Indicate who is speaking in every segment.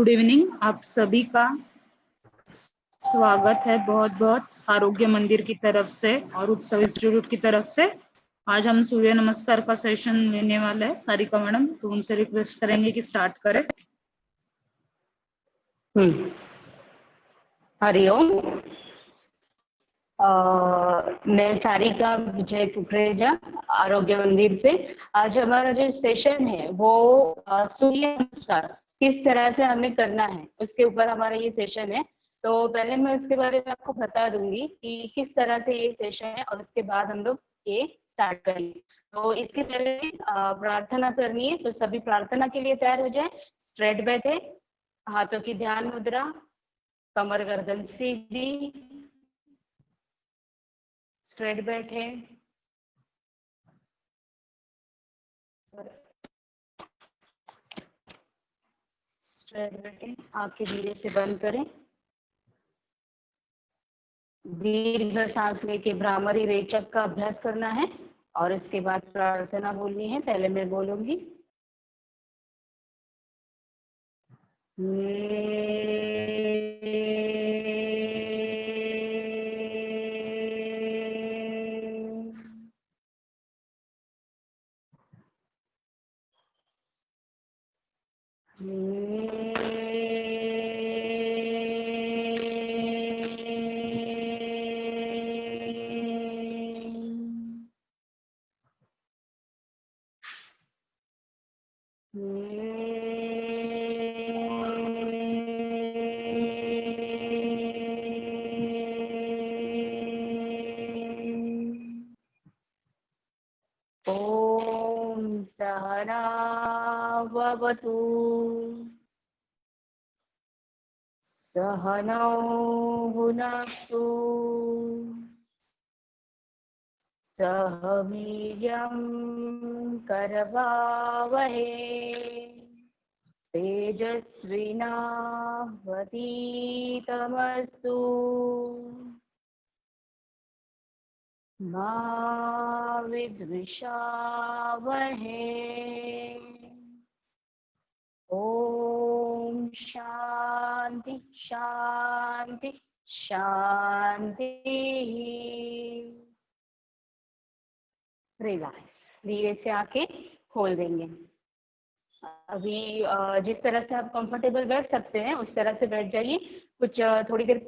Speaker 1: Good evening. आप सभी का स्वागत है बहुत बहुत आरोग्य मंदिर की तरफ से और उत्सव इंस्टीट्यूट की तरफ से। आज हम सूर्य नमस्कार का सेशन लेने वाले हैं। सारिका मैडम, तो उनसे रिक्वेस्ट करेंगे कि स्टार्ट करें।
Speaker 2: हरिओम। मैं सारिका विजय कुकरेजा, आरोग्य मंदिर से। आज हमारा जो सेशन है वो सूर्य नमस्कार किस तरह से हमें करना है उसके ऊपर हमारा ये सेशन है। तो पहले मैं उसके बारे में आपको बता दूंगी कि किस तरह से ये सेशन है और उसके बाद हम लोग ये स्टार्ट करेंगे। तो इसके पहले प्रार्थना करनी है, तो सभी प्रार्थना के लिए तैयार हो जाए। स्ट्रेट बैठे, हाथों की ध्यान मुद्रा, कमर गर्दन सीधी, स्ट्रेट बैठे, स्ट्रेट बैठे, आंखें धीरे से बंद करें। दीर्घ सांस लेके भ्रामरी रेचक का अभ्यास करना है और इसके बाद प्रार्थना बोलनी है। पहले मैं बोलूंगी। ओम सहना भवतु, सहनौ भुनक्तु, सह वीर्यं करवावहै, तेजस्विनावधीतमस्तु मा विद्विषावहै। ओम शांति शांति शांति। रिलैक्स, धीरे से आंखें खोल देंगे। अभी जिस तरह से आप कंफर्टेबल बैठ सकते हैं उस तरह से बैठ जाइए। कुछ थोड़ी देर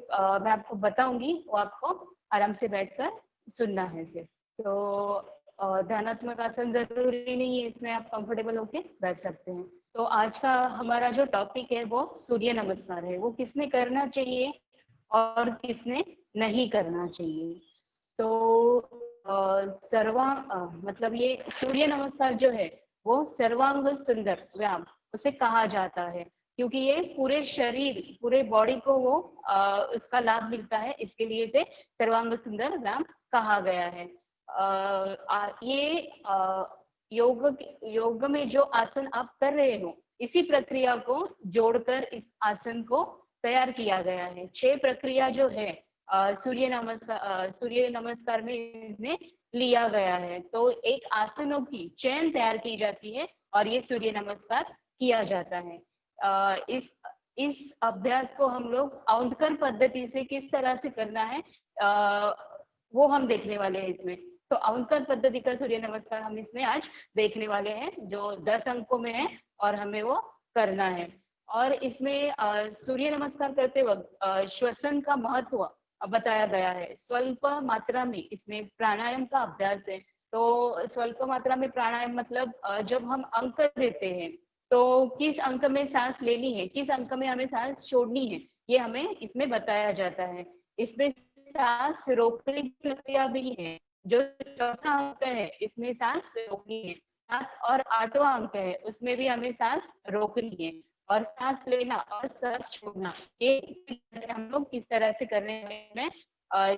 Speaker 2: मैं आपको बताऊंगी, वो आपको आराम से बैठकर सुनना है सिर्फ। तो ध्यानात्मक आसन जरूरी नहीं है, इसमें आप कंफर्टेबल होके बैठ सकते हैं। तो आज का हमारा जो टॉपिक है वो सूर्य नमस्कार है। वो किसने करना चाहिए और किसने नहीं करना चाहिए। तो मतलब ये सूर्य नमस्कार जो है वो सर्वांग सुंदर व्यायाम उसे कहा जाता है, क्योंकि ये पूरे शरीर पूरे बॉडी को वो उसका लाभ मिलता है। इसके लिए इसे सर्वांग सुंदर व्यायाम कहा गया है। ये योग में जो आसन आप कर रहे हो इसी प्रक्रिया को जोड़कर इस आसन को तैयार किया गया है। 6 प्रक्रिया जो है सूर्य नमस्कार में इसमें लिया गया है। तो एक आसनों की चेन तैयार की जाती है और ये सूर्य नमस्कार किया जाता है। इस अभ्यास को हम लोग औंधकर पद्धति से किस तरह से करना है वो हम देखने वाले हैं इसमें। तो औंधकर पद्धति का सूर्य नमस्कार हम इसमें आज देखने वाले हैं, जो 10 अंकों में है और हमें वो करना है। और इसमें सूर्य नमस्कार करते वक्त श्वसन का महत्व बताया गया है। स्वल्प मात्रा में इसमें प्राणायाम का अभ्यास है। तो स्वल्प मात्रा में प्राणायाम मतलब जब हम अंक देते हैं तो किस अंक में सांस लेनी है, किस अंक में हमें सांस छोड़नी है, ये हमें इसमें बताया जाता है। इसमें सांस रोकने की प्रक्रिया भी है। जो चौथा अंक है इसमें सांस रोकनी है। 7 और 8वां अंक है उसमें भी हमें सांस रोकनी है। और सांस लेना और सांस छोड़ना ये हम लोग किस तरह से करने में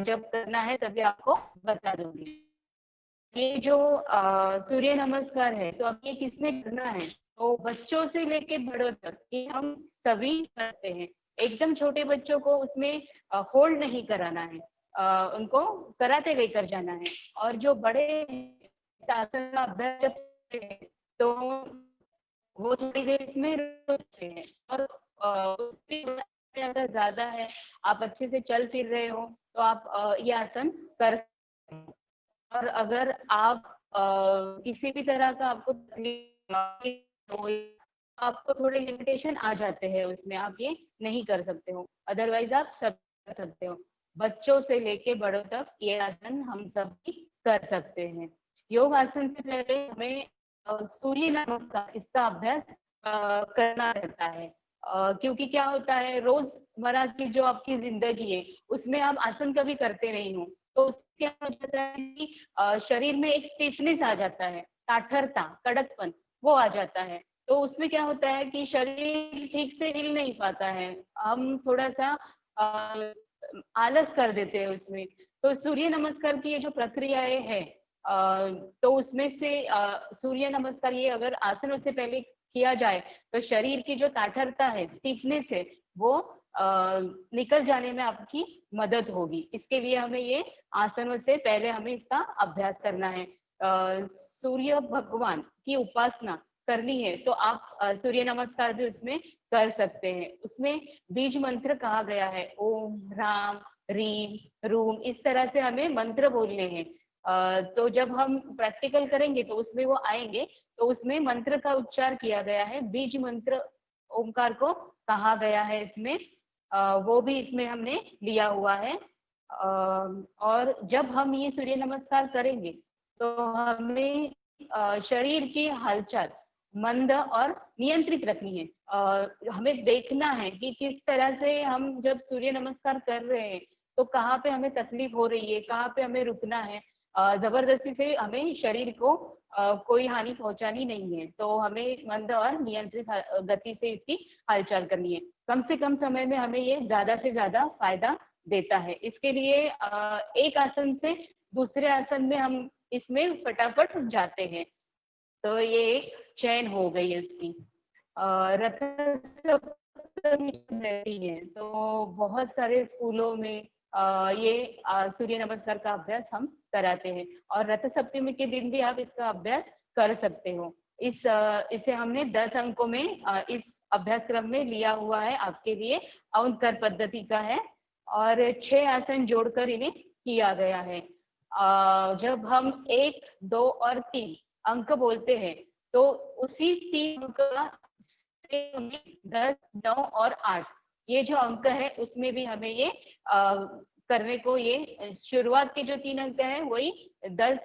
Speaker 2: जब करना है तभी आपको बता दूंगी। ये जो सूर्य नमस्कार है तो अब ये किसने करना है, तो बच्चों से लेके बड़ों तक ये हम सभी करते हैं। एकदम छोटे बच्चों को उसमें होल्ड नहीं कराना है, उनको कराते लेकर जाना है। और जो बड़े आसन का अभ्यास तो वो थोड़ी देर इसमें रुकते हैं। और उससे अगर ज्यादा है, आप अच्छे से चल फिर रहे हो, तो आप ये आसन कर सकते हैं। और अगर आप किसी भी तरह का आपको तकलीफ हो, आपको थोड़े लिमिटेशन आ जाते हैं उसमें, आप ये नहीं कर सकते हो, अदरवाइज आप सब कर सकते हो। बच्चों से लेके बड़ों तक ये आसन हम सब भी कर सकते हैं। योग आसन से पहले हमें सूर्य नमस्कार इसका अभ्यास करना रहता है, क्योंकि क्या होता है, रोजमर्रा की जो आपकी जिंदगी है उसमें आप आसन कभी करते नहीं हो, तो उससे क्या हो जाता है कि शरीर में एक स्टिफनेस आ जाता है, ताठरता, कड़कपन वो आ जाता है। तो उसमें क्या होता है कि शरीर ठीक से हिल नहीं पाता है, हम थोड़ा सा आलस कर देते हैं उसमें। तो सूर्य नमस्कार की ये जो प्रक्रियाएं है, तो उसमें से सूर्य नमस्कार ये अगर आसनों से पहले किया जाए, तो शरीर की जो ताठरता है, स्टिफनेस है, वो निकल जाने में आपकी मदद होगी। इसके लिए हमें ये आसनों से पहले हमें इसका अभ्यास करना है। सूर्य भगवान की उपासना करनी है, तो आप सूर्य नमस्कार भी उसमें कर सकते हैं। उसमें बीज मंत्र कहा गया है, ओम राम रीम रूम, इस तरह से हमें मंत्र बोलने हैं। तो जब हम प्रैक्टिकल करेंगे तो उसमें वो आएंगे, तो उसमें मंत्र का उच्चार किया गया है, बीज मंत्र ओमकार को कहा गया है इसमें, वो भी इसमें हमने लिया हुआ है। और जब हम ये सूर्य नमस्कार करेंगे, तो हमें शरीर की हलचल मंद और नियंत्रित रखनी है। हमें देखना है कि किस तरह से हम जब सूर्य नमस्कार कर रहे हैं, तो कहाँ पे हमें तकलीफ हो रही है, कहाँ पे हमें रुकना है। जबरदस्ती से हमें शरीर को कोई हानि पहुंचानी नहीं है, तो हमें मंद और नियंत्रित गति से इसकी हलचल करनी है। कम से कम समय में हमें ये ज्यादा से ज्यादा फायदा देता है। इसके लिए एक आसन से दूसरे आसन में हम इसमें फटाफट जाते हैं। तो ये एक चैन हो गई है इसकी। रथ सप्तमी रहती है, तो बहुत सारे स्कूलों में ये सूर्य नमस्कार का अभ्यास हम कराते हैं, और रथ सप्तमी के दिन भी आप इसका अभ्यास कर सकते हो। इसे हमने 10 अंकों में इस अभ्यास क्रम में लिया हुआ है आपके लिए, औंधकर पद्धति का है, और 6 आसन जोड़कर इन्हें किया गया है। जब हम 1, 2 और 3 अंक बोलते हैं, तो उसी 3 अंक से हमें 10, 9 और 8 ये जो अंक है उसमें भी हमें ये करने को, ये शुरुआत के जो 3 अंक है वही 10,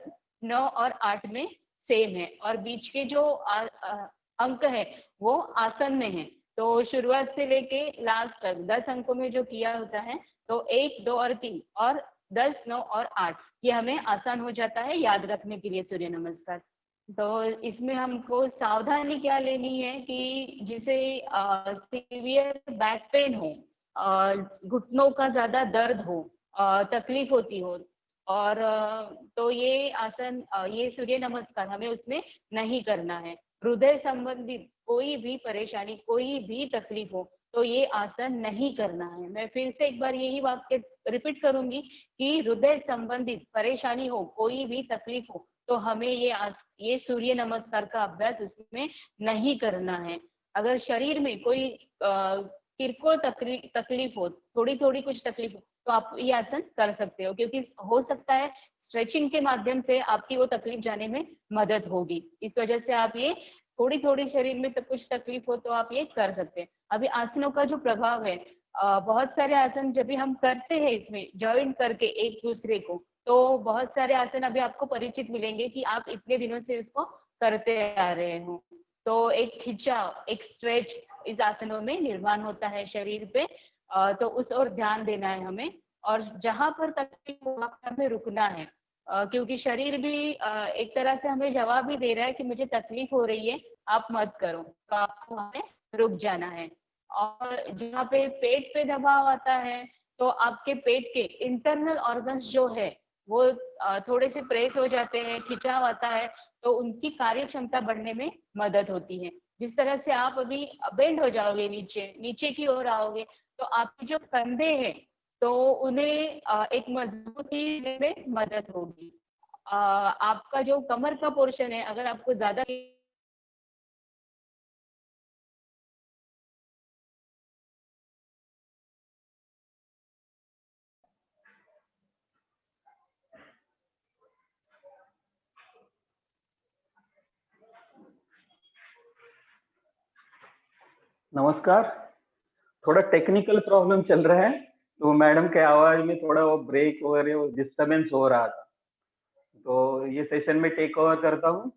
Speaker 2: 9 और 8 में सेम है, और बीच के जो अंक है वो आसन में है। तो शुरुआत से लेके लास्ट तक 10 अंकों में जो किया होता है, तो 1, 2 और 3 और 10, 9 और 8 ये हमें आसान हो जाता है याद रखने के लिए सूर्य नमस्कार। तो इसमें हमको सावधानी क्या लेनी है कि जिसे सीवियर बैक पेन हो, घुटनों का ज्यादा दर्द हो, तकलीफ होती हो, और तो ये आसन, ये सूर्य नमस्कार हमें उसमें नहीं करना है। हृदय संबंधित कोई भी परेशानी, कोई भी तकलीफ हो, तो ये आसन नहीं करना है। मैं फिर से एक बार यही वाक्य रिपीट करूंगी कि हृदय संबंधित परेशानी हो, कोई भी तकलीफ हो, तो हमें ये सूर्य नमस्कार का अभ्यास उसमें नहीं करना है। अगर शरीर में कोई किरकोळ तकलीफ हो, थोड़ी थोड़ी कुछ तकलीफ हो, तो आप ये आसन कर सकते हो, क्योंकि हो सकता है स्ट्रेचिंग के माध्यम से आपकी वो तकलीफ जाने में मदद होगी। इस वजह से आप ये थोड़ी थोड़ी शरीर में तो कुछ तकलीफ हो तो आप ये कर सकते हैं। अभी आसनों का जो प्रभाव है, बहुत सारे आसन जब भी हम करते हैं इसमें ज्वाइन करके एक दूसरे को, तो बहुत सारे आसन अभी आपको परिचित मिलेंगे कि आप इतने दिनों से इसको करते आ रहे हो। तो एक खिंचाव, एक स्ट्रेच इस आसनों में निर्माण होता है शरीर पे, तो उस ओर ध्यान देना है हमें, और जहां पर तकलीफ हो वहां पर हमें रुकना है, क्योंकि शरीर भी एक तरह से हमें जवाब ही दे रहा है कि मुझे तकलीफ हो रही है, आप मत करो, तो आपको हमें रुक जाना है। और जहाँ पे पेट पे दबाव आता है, तो आपके पेट के इंटरनल ऑर्गन्स जो है वो थोड़े से प्रेस हो जाते हैं, खिंचाव आता है, तो उनकी कार्य क्षमता बढ़ने में मदद होती है। जिस तरह से आप अभी बेंड हो जाओगे, नीचे नीचे की ओर आओगे, तो आपके जो कंधे हैं, तो उन्हें एक मजबूती देने में मदद होगी। आपका जो कमर का पोर्शन है, अगर आपको ज्यादा
Speaker 3: नमस्कार। थोड़ा टेक्निकल प्रॉब्लम चल रहा है, तो मैडम के आवाज में थोड़ा वो ब्रेक वगैरह डिस्टरबेंस हो रहा था, तो ये सेशन में टेक ओवर करता हूँ।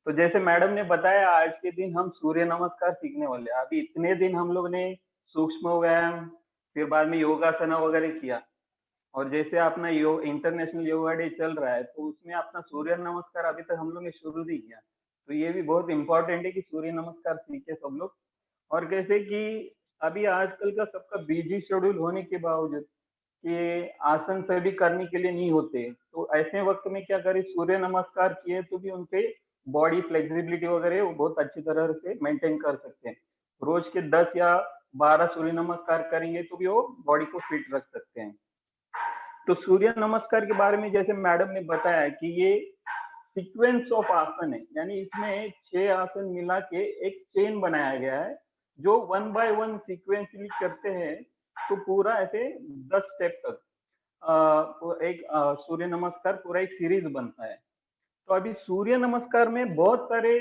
Speaker 3: तो जैसे मैडम ने बताया, आज के दिन हम सूर्य नमस्कार सीखने वाले हैं। अभी इतने दिन हम लोग ने सूक्ष्म व्यायाम, फिर बाद में योगासना वगैरह किया, और जैसे अपना इंटरनेशनल योगा डे चल रहा है, तो उसमें अपना सूर्य नमस्कार अभी तक हम लोग ने शुरू नहीं किया। तो ये भी बहुत इंपॉर्टेंट है कि सूर्य नमस्कार सीखे सब लोग। और कैसे कि अभी आजकल का सबका बिजी शेड्यूल होने के बावजूद कि आसन सभी करने के लिए नहीं होते, तो ऐसे वक्त में क्या करें, सूर्य नमस्कार किए तो भी उनके बॉडी फ्लेक्सिबिलिटी वगैरह वो बहुत अच्छी तरह से मेंटेन कर सकते हैं। रोज के 10 या 12 सूर्य नमस्कार करेंगे तो भी वो बॉडी को फिट रख सकते हैं। तो सूर्य नमस्कार के बारे में जैसे मैडम ने बताया कि ये सीक्वेंस ऑफ आसन है, यानी इसमें 6 आसन मिला के एक चेन बनाया गया है, जो 1 बाय 1 सीक्वेंसली करते हैं तो पूरा ऐसे 10 स्टेप तक एक सूर्य नमस्कार पूरा एक सीरीज बनता है। तो अभी सूर्य नमस्कार में बहुत सारे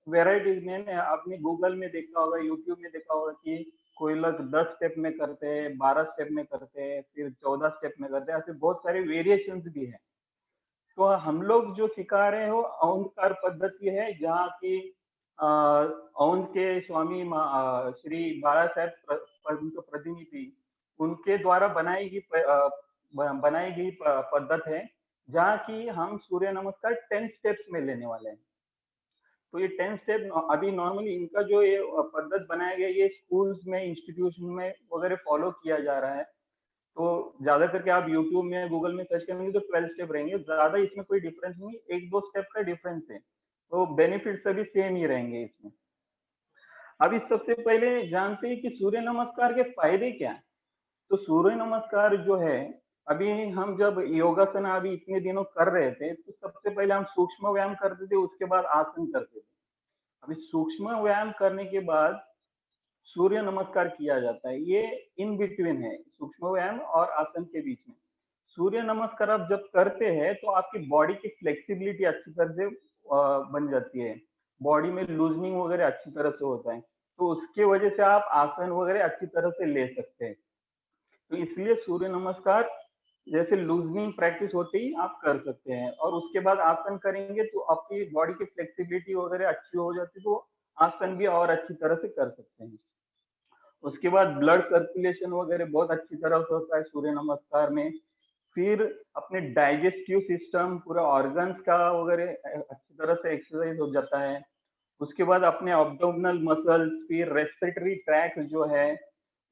Speaker 3: वेराइटीज में आपने गूगल में देखा होगा, यूट्यूब में देखा होगा कि कोई लोग 10 स्टेप में करते हैं, 12 स्टेप में करते हैं, फिर 14 स्टेप में करते हैं, ऐसे बहुत सारे वेरिएशंस भी हैं। तो हम लोग जो सिखा रहे हो औंधकार पद्धति है, जहाँ की औंध के स्वामी श्री बाला साहेब प्रतिनिधि उनके द्वारा बनाई गई पद्धत है, जहाँ की हम सूर्य नमस्कार 10 स्टेप्स में लेने वाले हैं। तो ये 10 स्टेप अभी नॉर्मली इनका जो ये पद्धत बनाया गया, ये स्कूल्स में, इंस्टीट्यूशन में वगैरह फॉलो किया जा रहा है। तो ज्यादा करके आप यूट्यूब में, गूगल में सर्च करेंगे तो 12 स्टेप रहेंगे, ज्यादा इसमें कोई डिफरेंस नहीं, 1-2 स्टेप का डिफरेंस है, तो बेनिफिट सभी सेम ही रहेंगे इसमें। अभी सबसे पहले जानते हैं कि सूर्य नमस्कार के फायदे क्या हैं। तो सूर्य नमस्कार जो है, अभी हम जब योगासना अभी इतने दिनों कर रहे थे, तो सबसे पहले हम सूक्ष्म व्यायाम करते थे, उसके बाद आसन करते थे। अभी सूक्ष्म व्यायाम करने के बाद सूर्य नमस्कार किया जाता है, ये इन बिटवीन है सूक्ष्म व्यायाम और आसन के बीच में। सूर्य नमस्कार आप जब करते हैं तो आपकी बॉडी की फ्लेक्सिबिलिटी अच्छी तरह से बन जाती है, बॉडी में लूजनिंग वगैरह अच्छी तरह से होता है, तो उसके वजह से आप आसन वगैरह अच्छी तरह से ले सकते हैं। तो इसलिए सूर्य नमस्कार जैसे लूजनिंग प्रैक्टिस होते ही आप कर सकते हैं, और उसके बाद आसन करेंगे तो आपकी बॉडी की फ्लेक्सिबिलिटी वगैरह अच्छी हो जाती है, तो आसन भी और अच्छी तरह से कर सकते हैं। उसके बाद ब्लड सर्कुलेशन वगैरह बहुत अच्छी तरह से होता है सूर्य नमस्कार में। फिर अपने डाइजेस्टिव सिस्टम, पूरा ऑर्गन्स का वगैरह अच्छी तरह से एक्सरसाइज हो जाता है। उसके बाद अपने एब्डोमिनल मसल्स, फिर रेस्पिरेटरी ट्रैक जो है,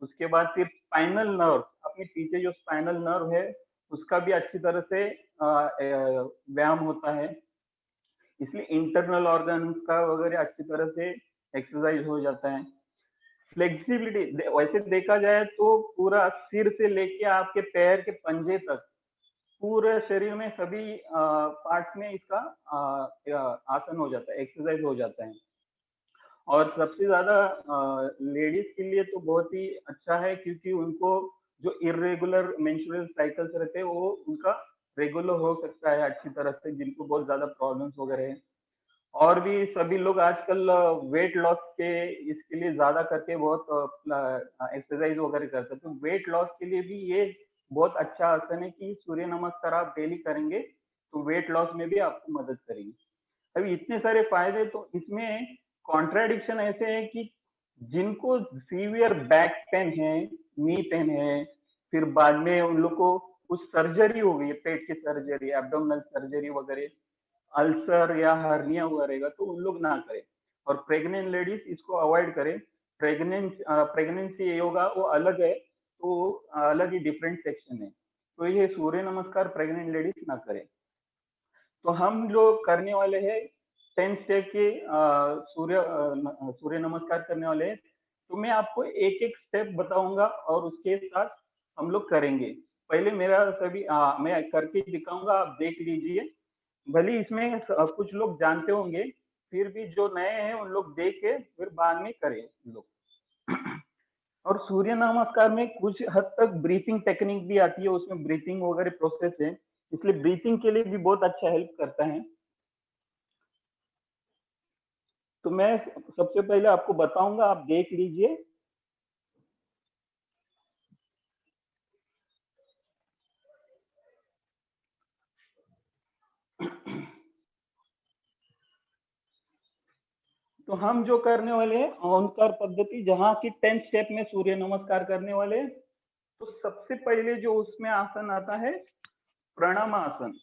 Speaker 3: उसके बाद फिर स्पाइनल नर्व, अपने पीछे जो स्पाइनल नर्व है उसका भी अच्छी तरह से व्यायाम होता है। इसलिए इंटरनल ऑर्गन का वगैरह अच्छी तरह से एक्सरसाइज हो जाता है। फ्लेक्सिबिलिटी वैसे देखा जाए तो पूरा सिर से लेके आपके पैर के पंजे तक पूरे शरीर में सभी पार्ट्स में इसका आसन हो जाता है, एक्सरसाइज हो जाता है। और सबसे ज्यादा लेडीज के लिए तो बहुत ही अच्छा है, क्योंकि उनको जो इरेगुलर मेंस्ट्रुअल साइकिल्स रहते हैं वो उनका रेगुलर हो सकता है अच्छी तरह से, जिनको बहुत ज्यादा प्रॉब्लम्स वगैरह है। और भी सभी लोग आजकल वेट लॉस के इसके लिए ज्यादा करके बहुत एक्सरसाइज वगैरह करते हैं, तो वेट लॉस के लिए भी ये बहुत अच्छा आसन है कि सूर्य नमस्कार आप डेली करेंगे तो वेट लॉस में भी आपको मदद करेंगे। अभी इतने सारे फायदे, तो इसमें कॉन्ट्राडिक्शन ऐसे है कि जिनको सीवियर बैक पेन है, नी पेन है, फिर बाद में उन लोग को कुछ सर्जरी हो गई है, पेट की सर्जरी, एब्डोमिनल सर्जरी वगैरह, अल्सर या हर्निया हुआ रहेगा, तो उन लोग ना करें। और प्रेग्नेंट लेडीज इसको अवॉइड करें। प्रेगनेंसी योगा वो अलग है, तो अलग ही डिफरेंट सेक्शन है, तो ये सूर्य नमस्कार प्रेग्नेंट लेडीज ना करें। तो हम जो करने वाले हैं 10 स्टेप के सूर्य नमस्कार करने वाले हैं, तो मैं आपको एक एक स्टेप बताऊंगा और उसके साथ हम लोग करेंगे। पहले मेरा मैं करके दिखाऊंगा, आप देख लीजिए। भले इसमें कुछ लोग जानते होंगे, फिर भी जो नए हैं उन लोग देख के फिर बाद में करें लोग। और सूर्य नमस्कार में कुछ हद तक ब्रीथिंग टेक्निक भी आती है, उसमें ब्रीथिंग वगैरह प्रोसेस है, इसलिए ब्रीथिंग के लिए भी बहुत अच्छा हेल्प करता है। तो मैं सबसे पहले आपको बताऊंगा, आप देख लीजिए। तो हम जो करने वाले हैं ओंकार पद्धति, जहाँ की 10 स्टेप में सूर्य नमस्कार करने वाले हैं। तो सबसे पहले जो उसमें आसन आता है प्रणाम आसन।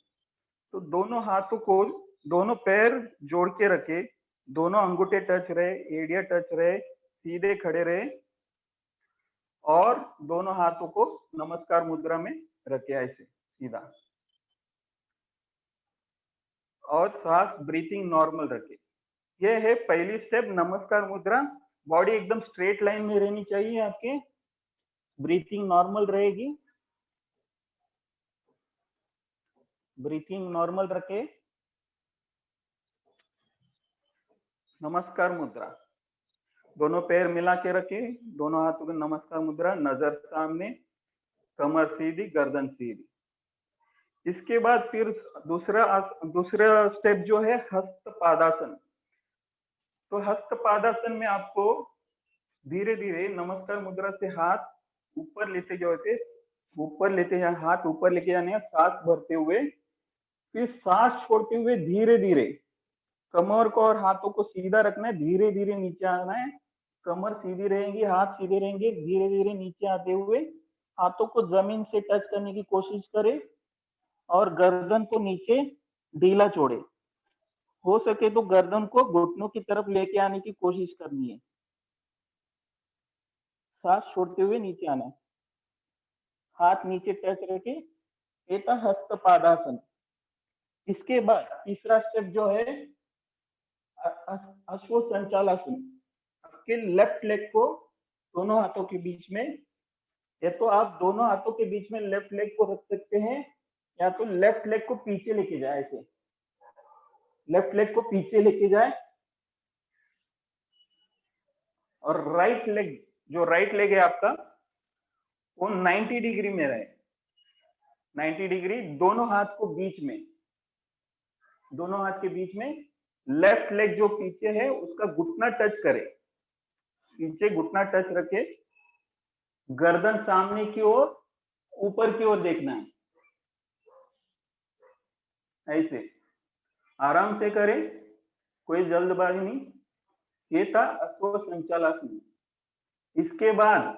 Speaker 3: तो दोनों हाथों को, दोनों पैर जोड़ के रखे, दोनों अंगूठे टच रहे, एड़िया टच रहे, सीधे खड़े रहे और दोनों हाथों को नमस्कार मुद्रा में रखे ऐसे सीधा, और सांस ब्रीथिंग नॉर्मल रखे। ये है पहली स्टेप नमस्कार मुद्रा। बॉडी एकदम स्ट्रेट लाइन में रहनी चाहिए आपके, ब्रीथिंग नॉर्मल रहेगी, ब्रीथिंग नॉर्मल रखे। नमस्कार मुद्रा, दोनों पैर मिला के रखे, दोनों हाथों की नमस्कार मुद्रा, नजर सामने, कमर सीधी, गर्दन सीधी। इसके बाद फिर दूसरा स्टेप जो है हस्त पादासन। तो हस्त पादासन में आपको धीरे धीरे नमस्कार मुद्रा से हाथ ऊपर लेते जाते, ऊपर लेते जाए, हाथ ऊपर लेके जाने हैं सांस भरते हुए, फिर सांस छोड़ते हुए धीरे धीरे कमर को और हाथों को सीधा रखना है, धीरे धीरे नीचे आना है। कमर सीधी रहेगी, हाथ सीधे रहेंगे, धीरे धीरे नीचे आते हुए हाथों को जमीन से टच करने की कोशिश करें और गर्दन को नीचे ढीला छोड़े। हो सके तो गर्दन को घुटनों की तरफ लेके आने की कोशिश करनी है। सांस छोड़ते हुए नीचे आना है, हाथ नीचे टच रखे, एता हस्त पादासन। इसके बाद तीसरा स्टेप जो है अश्व संचालासन। आपके लेफ्ट लेग को दोनों हाथों के बीच में, या तो आप दोनों हाथों के बीच में लेफ्ट लेग को रख सकते हैं, या तो लेफ्ट लेग को पीछे लेके जाए, ऐसे लेफ्ट लेग को पीछे लेके जाए और राइट लेग, जो राइट लेग है आपका वो 90 डिग्री में रहे। 90 डिग्री, दोनों हाथ को बीच में, दोनों हाथ के बीच में लेफ्ट लेग जो पीछे है उसका घुटना टच करे, पीछे घुटना टच रखे, गर्दन सामने की ओर, ऊपर की ओर देखना है, ऐसे आराम से करें, कोई जल्दबाजी नहीं। ये था अश्व संचालासन। इसके बाद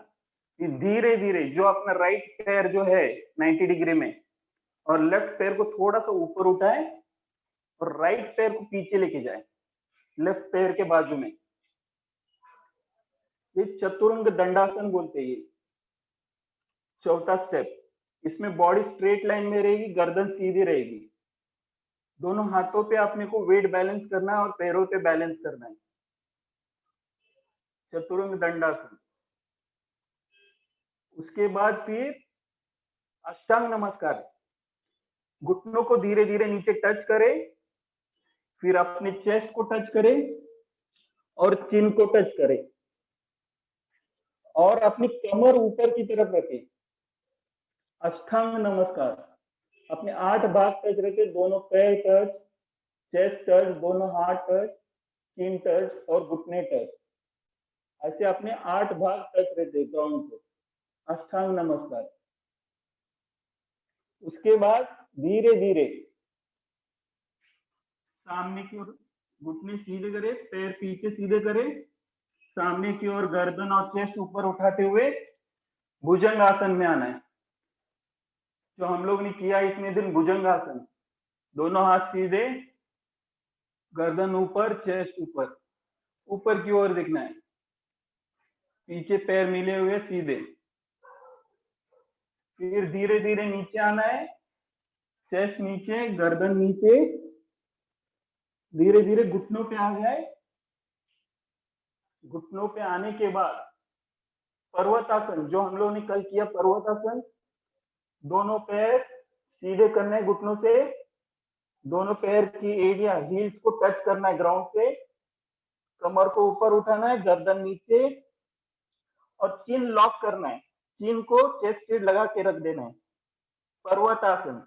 Speaker 3: धीरे धीरे जो अपना राइट पैर जो है 90 डिग्री में और लेफ्ट पैर को थोड़ा सा ऊपर उठाए और राइट पैर को पीछे लेके जाए लेफ्ट पैर के बाजू में। ये चतुरंग दंडासन बोलते हैं। ये चौथा स्टेप, इसमें बॉडी स्ट्रेट लाइन में रहेगी, गर्दन सीधी रहेगी, दोनों हाथों पे अपने को वेट बैलेंस करना है और पैरों पे बैलेंस करना है। चतुरंग दंडासन। उसके बाद फिर अष्टांग नमस्कार। घुटनों को धीरे धीरे नीचे टच करें, फिर अपने चेस्ट को टच करें और चिन को टच करें और अपनी कमर ऊपर की तरफ रखें। अष्टांग नमस्कार। अपने 8 भाग टच रखे, दोनों पैर टच, चेस्ट टच, दोनों हाथ टच, चिन टच और घुटने टच, ऐसे अपने 8 भाग टच रहते ग्राउंड को। अष्टांग नमस्कार। उसके बाद धीरे धीरे सामने की ओर घुटने सीधे करें, पैर पीछे सीधे करें, सामने की ओर गर्दन और चेस्ट ऊपर उठाते हुए भुजंग आसन में आना है। जो हम लोग ने किया इसमें दिन भुजंग आसन। दोनों हाथ सीधे, गर्दन ऊपर, चेस्ट ऊपर, ऊपर की ओर दिखना है, पीछे पैर मिले हुए सीधे। फिर धीरे धीरे नीचे आना है, चेस्ट नीचे, गर्दन नीचे, धीरे धीरे घुटनों पे आ जाए। घुटनों पे आने के बाद पर्वतासन, जो हम लोगों ने कल किया पर्वतासन, दोनों पैर सीधे करना है घुटनों से, दोनों पैर की एरिया हील्स को टच करना है ग्राउंड से, कमर को ऊपर उठाना है, गर्दन नीचे और चिन लॉक करना है, चिन को चेस्ट से लगा के रख देना है। पर्वतासन।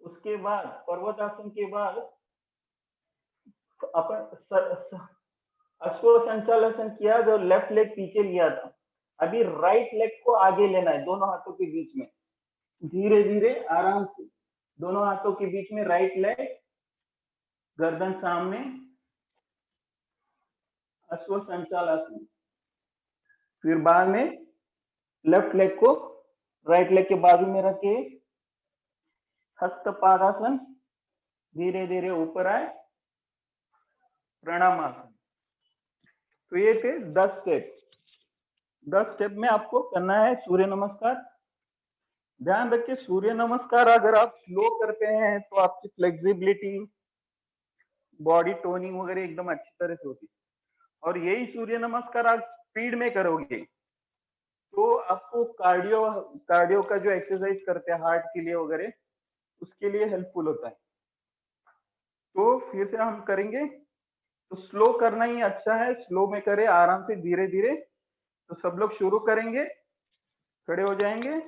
Speaker 3: उसके बाद पर्वतासन के बाद अपन अश्व संचालन किया, जो लेफ्ट लेग पीछे लिया था, अभी राइट लेग को आगे लेना है दोनों हाथों के बीच में, धीरे धीरे आराम से दोनों हाथों के बीच में राइट लेग, गर्दन सामने, अश्व संचालन। फिर बाद में लेफ्ट लेग को राइट लेग के बाजू में रखे, हस्तपादासन, धीरे धीरे ऊपर आए, प्रणामासन। तो ये थे 10 स्टेप। 10 स्टेप में आपको करना है सूर्य नमस्कार। ध्यान रखिए, सूर्य नमस्कार अगर आप स्लो करते हैं तो आपकी फ्लेक्सिबिलिटी, बॉडी टोनिंग वगैरह एकदम अच्छी तरह से होती है। और यही सूर्य नमस्कार आप स्पीड में करोगे तो आपको कार्डियो का जो एक्सरसाइज करते हैं हार्ट के लिए वगैरह, उसके लिए हेल्पफुल होता है। तो फिर से हम करेंगे, तो स्लो करना ही अच्छा है, स्लो में करें, आराम से धीरे धीरे। तो सब लोग शुरू करेंगे, खड़े हो जाएंगे।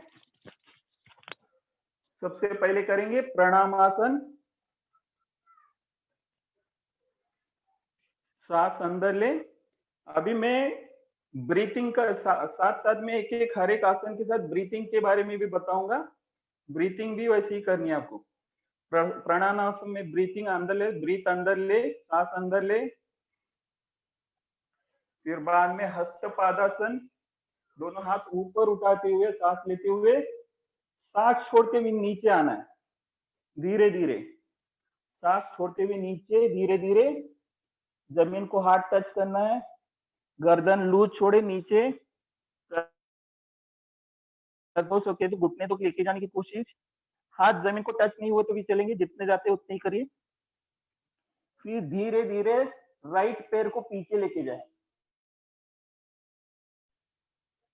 Speaker 3: सबसे पहले करेंगे प्रणामासन, सांस अंदर ले। अभी मैं ब्रीथिंग का साथ साथ में एक एक हर एक आसन के साथ ब्रीथिंग के बारे में भी बताऊंगा। ब्रीथिंग भी वैसे ही करनी है आपको। प्राणायाम में ब्रीथिंग अंदर ले, ब्रीथ अंदर ले, सांस अंदर ले। फिर बाद में हस्तपादासन, दोनों हाथ ऊपर उठाते हुए सांस लेते हुए, सांस छोड़ते हुए नीचे आना है, धीरे धीरे सांस छोड़ते हुए नीचे, धीरे धीरे जमीन को हाथ टच करना है, गर्दन लूज छोड़े नीचे, हो सके तो घुटने तो लेके जाने की कोशिश, हाथ जमीन को टच नहीं हुए तो भी चलेंगे, जितने जाते उतने ही करिए। फिर धीरे धीरे राइट पैर को पीछे लेके जाए,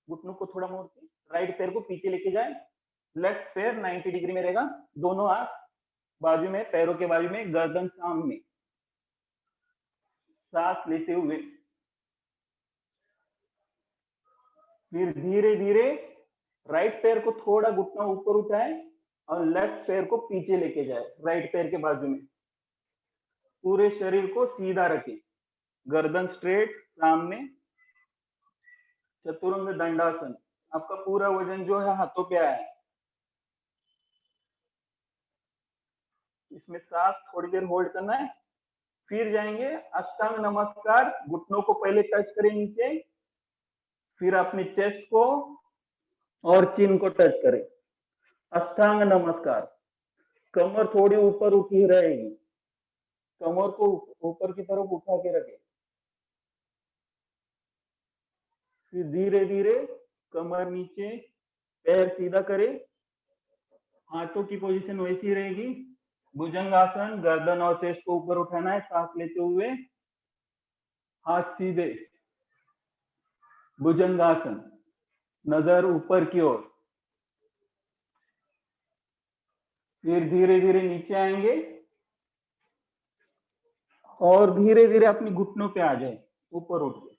Speaker 3: घुटनों को थोड़ा मोड़ के राइट पैर को पीछे लेके जाए। लेफ्ट पैर 90 डिग्री में रहेगा, दोनों हाथ बाजू में, पैरों के बाजू में, गर्दन सामने, सांस लेते हुए। फिर धीरे धीरे राइट पैर को थोड़ा घुटना ऊपर उठाए और लेफ्ट पैर को पीछे लेके जाए, राइट पैर के बाजू में। पूरे शरीर को सीधा रखें, गर्दन स्ट्रेट सामने, चतुरंग दंडासन। आपका पूरा वजन जो है हाथों पे आया है। इसमें सांस थोड़ी देर होल्ड करना है। फिर जाएंगे अष्टांग नमस्कार, घुटनों को पहले टच करें नीचे, फिर अपने चेस्ट को और चिन को टच करें। अष्टांग नमस्कार, कमर थोड़ी ऊपर उठी रहेगी, कमर को ऊपर की तरफ उठा के रखें। फिर धीरे धीरे कमर नीचे, पैर सीधा करें, हाथों की पोजीशन वैसी रहेगी। भुजंगासन, गर्दन और चेस्ट को ऊपर उठाना है, सांस लेते हुए, हाथ सीधे, भुजंगासन, नजर ऊपर की ओर। फिर धीरे धीरे नीचे आएंगे और धीरे धीरे अपनी घुटनों पे आ जाए, ऊपर उठ के।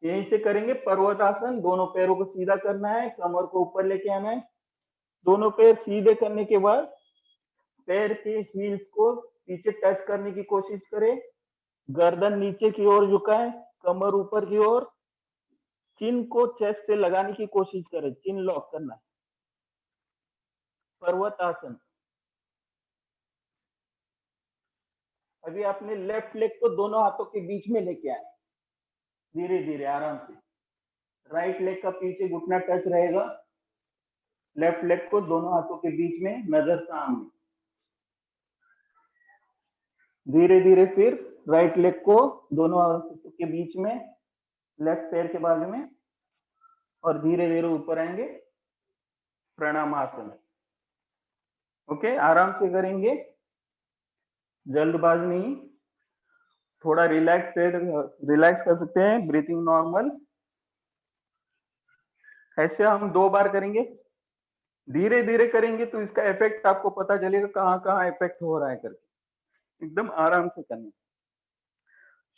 Speaker 3: यहीं से करेंगे पर्वतासन, दोनों पैरों को सीधा करना है, कमर को ऊपर लेके आना है। दोनों पैर सीधे करने के बाद पैर के हील्स को पीछे टच करने की कोशिश करें, गर्दन नीचे की ओर झुकाएं, कमर ऊपर की ओर, चिन को चेस्ट से लगाने की कोशिश करें, चिन लॉक करना है। पर्वतासन। अभी आपने लेफ्ट लेग को दोनों हाथों के बीच में लेके आए, धीरे धीरे आराम से। राइट लेग का पीछे घुटना टच रहेगा, लेफ्ट लेग को दोनों हाथों के बीच में, नजर सामने। धीरे धीरे फिर राइट लेग को दोनों हाथों के बीच में, लेफ्ट पैर के बाजू में, और धीरे धीरे ऊपर आएंगे, प्रणामासन। ओके, आराम से करेंगे, जल्दबाजी नहीं, थोड़ा रिलैक्स कर सकते हैं, ब्रीथिंग नॉर्मल। ऐसे हम 2 बार करेंगे, धीरे धीरे करेंगे तो इसका इफेक्ट आपको पता चलेगा कहाँ कहाँ इफेक्ट हो रहा है करके। एकदम आराम से करना।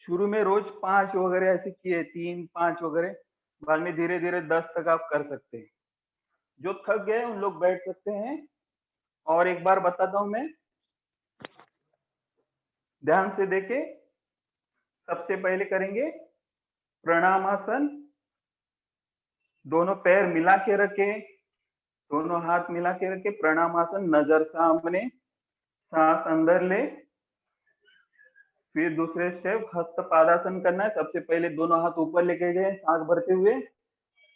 Speaker 3: शुरू में रोज 5 वगैरह ऐसे किए, 3, 5 वगैरह, बाद में धीरे धीरे 10 तक आप कर सकते हैं। जो थक गए उन लोग बैठ सकते हैं। और एक बार बताता हूं मैं, ध्यान से देखे, सबसे पहले करेंगे प्रणामासन, दोनों पैर मिला के रखे, दोनों हाथ मिला के रखे, प्रणामासन, नजर सामने, सांस अंदर ले। फिर दूसरे स्टेप हस्त पादासन करना है। सबसे पहले दोनों हाथ ऊपर लेके गए सांस भरते हुए,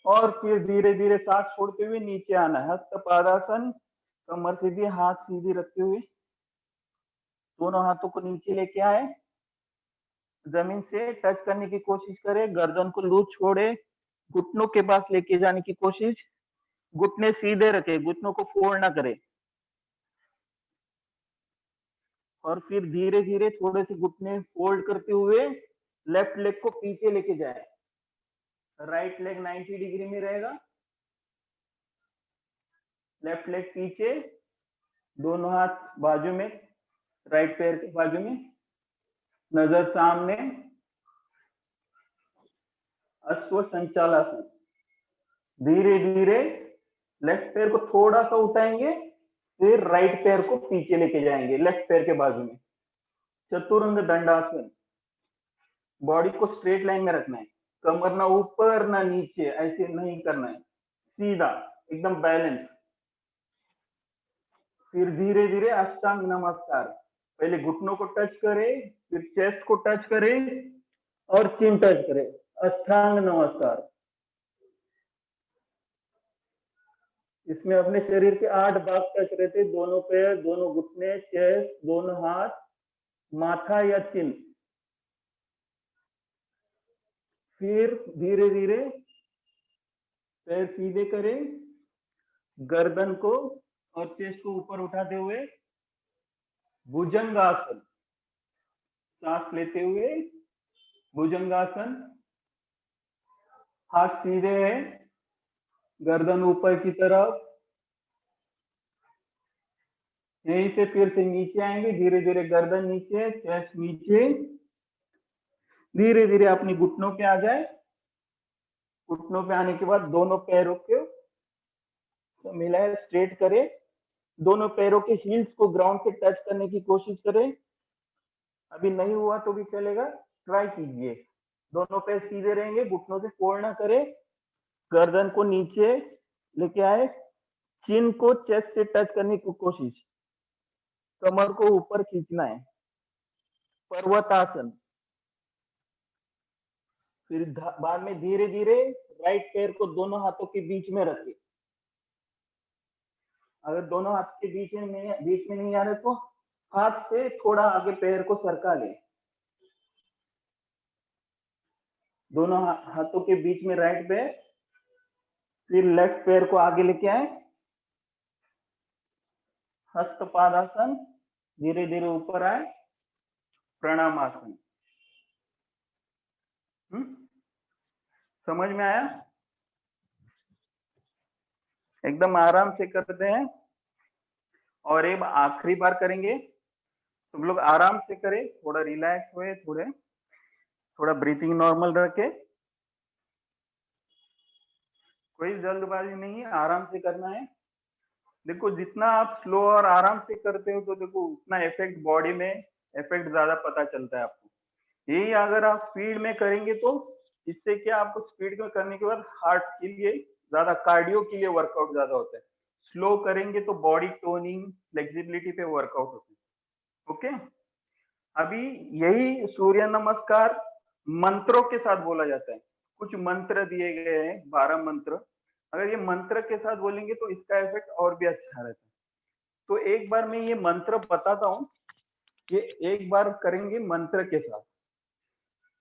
Speaker 3: और फिर धीरे धीरे सांस छोड़ते हुए नीचे आना है। हस्त पादासन, कमर सीधी, हाथ सीधी रखते हुए दोनों हाथों को नीचे लेके आए, जमीन से टच करने की कोशिश करें, गर्दन को लूज छोड़े, घुटनों के पास लेके जाने की कोशिश, घुटने सीधे रखे, घुटनों को फोल्ड ना करे, और फिर धीरे धीरे थोड़े से घुटने फोल्ड करते हुए लेफ्ट लेग को पीछे लेके जाए। राइट लेग 90 डिग्री में रहेगा, लेफ्ट लेग पीछे, दोनों हाथ बाजू में, राइट पैर के बाजू में, नजर सामने, अश्व संचालासन। धीरे धीरे लेफ्ट पैर को थोड़ा सा उठाएंगे, फिर राइट पैर को पीछे लेके जाएंगे लेफ्ट पैर के बाजू में। चतुरंग दंडासन, बॉडी को स्ट्रेट लाइन में रखना है, कमर ना ऊपर ना नीचे, ऐसे नहीं करना है, सीधा एकदम बैलेंस। फिर धीरे धीरे अष्टांग नमस्कार, पहले घुटनों को टच करें, फिर चेस्ट को टच करें और चिन टच करें, अष्टांग नमस्कार। इसमें अपने शरीर के 8 भाग टच रहते, दोनों पैर, दोनों घुटने, चेस्ट, दोनों हाथ, माथा या चिन। फिर धीरे धीरे पैर सीधे करें, गर्दन को और चेस्ट को ऊपर उठाते हुए भुजंगासन, सांस लेते हुए भुजंगासन, हाथ सीधे है, गर्दन ऊपर की तरफ, यहीं से फिर से नीचे आएंगे, धीरे धीरे गर्दन नीचे, चेस्ट नीचे, धीरे धीरे अपनी घुटनों पे आ जाए। घुटनों पे आने के बाद दोनों पैरों को तो मिलाए, स्ट्रेट करें, दोनों पैरों के हील्स को ग्राउंड से टच करने की कोशिश करें। अभी नहीं हुआ तो भी चलेगा, ट्राई कीजिए। दोनों पैर सीधे रहेंगे, घुटनों से फोल्ड ना करें, गर्दन को नीचे लेके आए, चिन को चेस्ट से टच करने की कोशिश, कमर को ऊपर खींचना है, पर्वतासन। फिर बाद में धीरे धीरे राइट पैर को दोनों हाथों के बीच में रखें। अगर दोनों हाथ के बीच में नहीं आ रहे तो हाथ से थोड़ा आगे पैर को सरका ले, दोनों हाथों के बीच में राइट पैर, फिर लेफ्ट पैर को आगे लेके आए, हस्त पादासन, धीरे धीरे ऊपर आए, प्रणामासन। समझ में आया? एकदम आराम से करते हैं, और एक आखिरी बार करेंगे, तुम लोग आराम से करें, थोड़ा रिलैक्स हुए, थोड़ा ब्रीथिंग नॉर्मल रखे, कोई जल्दबाजी नहीं है, आराम से करना है। देखो जितना आप स्लो और आराम से करते हो तो देखो उतना इफेक्ट बॉडी में इफेक्ट ज्यादा पता चलता है आपको। यही अगर आप स्पीड में करेंगे तो इससे क्या, आपको स्पीड में करने के बाद हार्ट के लिए ज्यादा, कार्डियो के लिए वर्कआउट ज्यादा होता है। स्लो करेंगे तो बॉडी टोनिंग, फ्लेक्सिबिलिटी पे वर्कआउट होता है। ओके, अभी यही सूर्य नमस्कार मंत्रों के साथ बोला जाता है। कुछ मंत्र दिए गए हैं, 12 मंत्र। अगर ये मंत्र के साथ बोलेंगे तो इसका इफेक्ट और भी अच्छा रहता है। तो एक बार मैं ये मंत्र बताता हूँ, ये एक बार करेंगे मंत्र के साथ,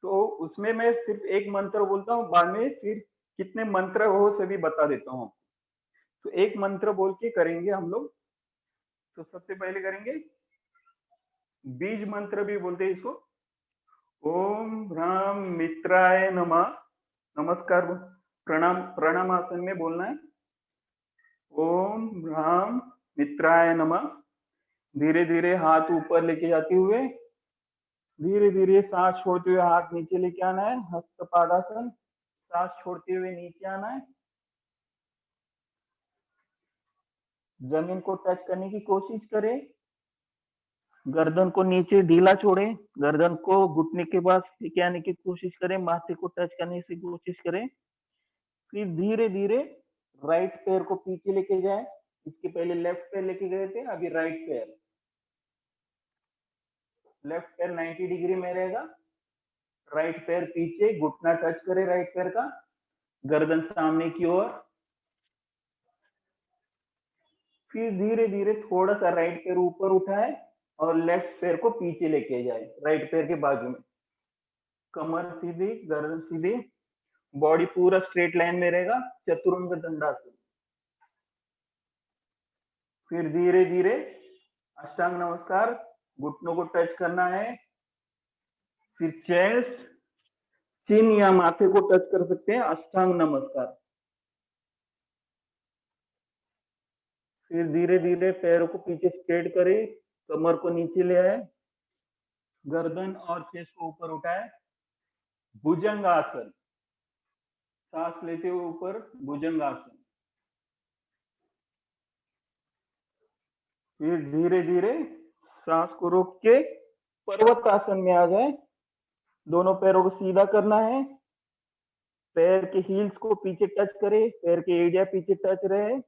Speaker 3: तो उसमें मैं सिर्फ एक मंत्र बोलता हूँ, बाद में फिर कितने मंत्र हो सभी बता देता हूँ। तो एक मंत्र बोल के करेंगे हम लोग। तो सबसे पहले करेंगे बीज मंत्र भी बोलते हैं इसको, ओम ह्राम मित्राय नमः। नमस्कार प्रणामासन में बोलना है, ओम ह्राम मित्राय नमः। धीरे धीरे हाथ ऊपर लेके जाते हुए, धीरे धीरे सांस छोड़ते हुए हाथ नीचे लेके आना है, हस्त पादासन, सांस छोड़ते हुए नीचे आना है, जमीन को टच करने की कोशिश करें, गर्दन को नीचे ढीला छोड़ें, गर्दन को घुटने के पास लेके आने की कोशिश करें, माथे को टच करने की कोशिश करें। फिर धीरे धीरे राइट पैर को पीछे लेके जाए। इसके पहले लेफ्ट पैर लेके गए थे, अभी राइट पैर। लेफ्ट पैर 90 डिग्री में रहेगा, राइट पैर पीछे, घुटना टच करे राइट पैर का, गर्दन सामने की ओर। फिर धीरे धीरे थोड़ा सा राइट पैर ऊपर उठाए और लेफ्ट पैर को पीछे लेके जाए, राइट पैर के बाजू में। कमर सीधी, गर्दन सीधी, बॉडी पूरा स्ट्रेट लाइन में रहेगा, चतुरंग दंडासन। फिर धीरे धीरे अष्टांग नमस्कार, घुटनों को टच करना है। फिर चेस्ट, चिन या माथे को टच कर सकते हैं, अष्टांग नमस्कार। फिर धीरे धीरे पैरों को पीछे स्ट्रेट करें, कमर को नीचे ले आए, गर्दन और चेस्ट को ऊपर उठाए, भुजंगासन। सांस लेते हुए ऊपर भुजंगासन। फिर धीरे धीरे सांस को रोक के पर्वतासन में आ जाए। दोनों पैरों को सीधा करना है, पैर के हील्स को पीछे टच करे, पैर के एडिया पीछे टच रहे,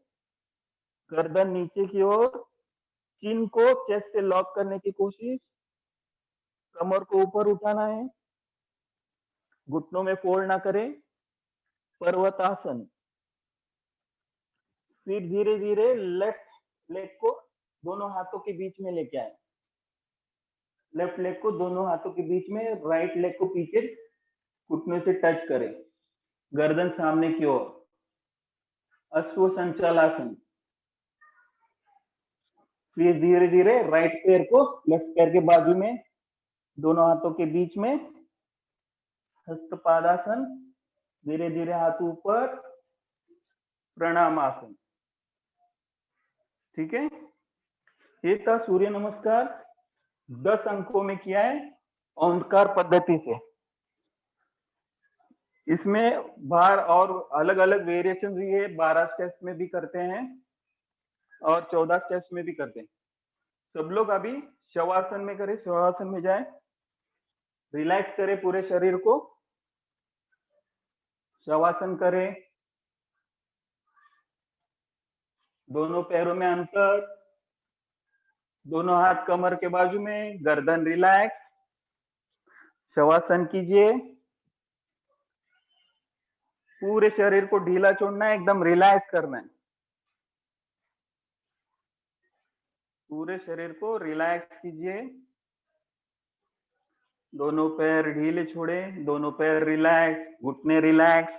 Speaker 3: गर्दन नीचे की ओर, चिन को चेस्ट से लॉक करने की कोशिश, कमर को ऊपर उठाना है, घुटनों में फोल्ड ना करें, पर्वतासन। फिर धीरे धीरे लेफ्ट लेग को दोनों हाथों के बीच में लेके आए, लेफ्ट लेग को दोनों हाथों के बीच में, राइट लेग को पीछे घुटने से टच करें, गर्दन सामने की ओर, अश्व संचालासन। फिर धीरे धीरे राइट पैर को लेफ्ट पैर के बाजू में, दोनों हाथों के बीच में, हस्तपादासन। धीरे धीरे हाथ ऊपर, प्रणामासन। ठीक है, ये था सूर्य नमस्कार। 10 अंकों में किया है ओंकार पद्धति से। इसमें बाहर और अलग अलग वेरिएशन भी है, 12 स्टेप्स में भी करते हैं और 14 स्टेप्स में भी करते हैं। सब लोग अभी शवासन में करें, शवासन में जाए, रिलैक्स करें पूरे शरीर को, शवासन करें। दोनों पैरों में अंतर, दोनों हाथ कमर के बाजू में, गर्दन रिलैक्स, शवासन कीजिए। पूरे शरीर को ढीला छोड़ना है, एकदम रिलैक्स करना है, पूरे शरीर को रिलैक्स कीजिए। दोनों पैर ढीले छोड़े, दोनों पैर रिलैक्स, घुटने रिलैक्स,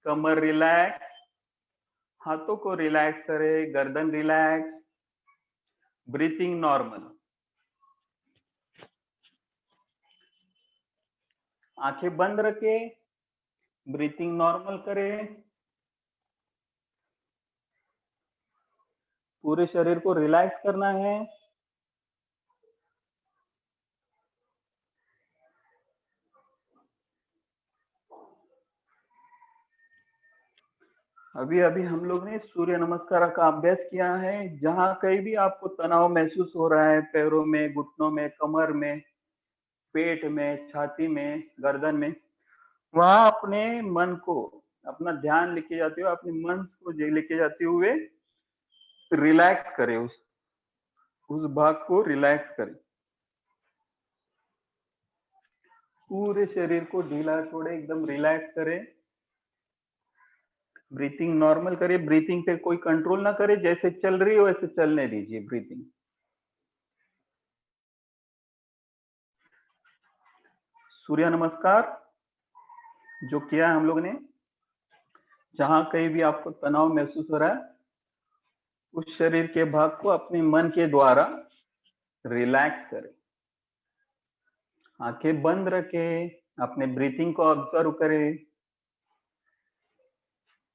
Speaker 3: कमर रिलैक्स, हाथों को रिलैक्स करें, गर्दन रिलैक्स, ब्रीथिंग नॉर्मल। आंखें बंद रखें, ब्रीथिंग नॉर्मल करें, पूरे शरीर को रिलैक्स करना है। अभी अभी हम लोग ने सूर्य नमस्कार का अभ्यास किया है। जहां कहीं भी आपको तनाव महसूस हो रहा है, पैरों में, घुटनों में, कमर में, पेट में, छाती में, गर्दन में, वहां अपने मन को, अपना ध्यान लेके जाते हुए, अपने मन को लेके जाते हुए रिलैक्स करें, उस भाग को रिलैक्स करें। पूरे शरीर को ढीला छोड़े, एकदम रिलैक्स करें। ब्रीथिंग नॉर्मल करिए, ब्रीथिंग पे कोई कंट्रोल ना करे, जैसे चल रही हो वैसे चलने दीजिए ब्रीथिंग। सूर्य नमस्कार जो किया हम लोग ने, जहां कहीं भी आपको तनाव महसूस हो रहा है, उस शरीर के भाग को अपने मन के द्वारा रिलैक्स करें। आंखें बंद रखें, अपने ब्रीथिंग को ऑब्जर्व करें,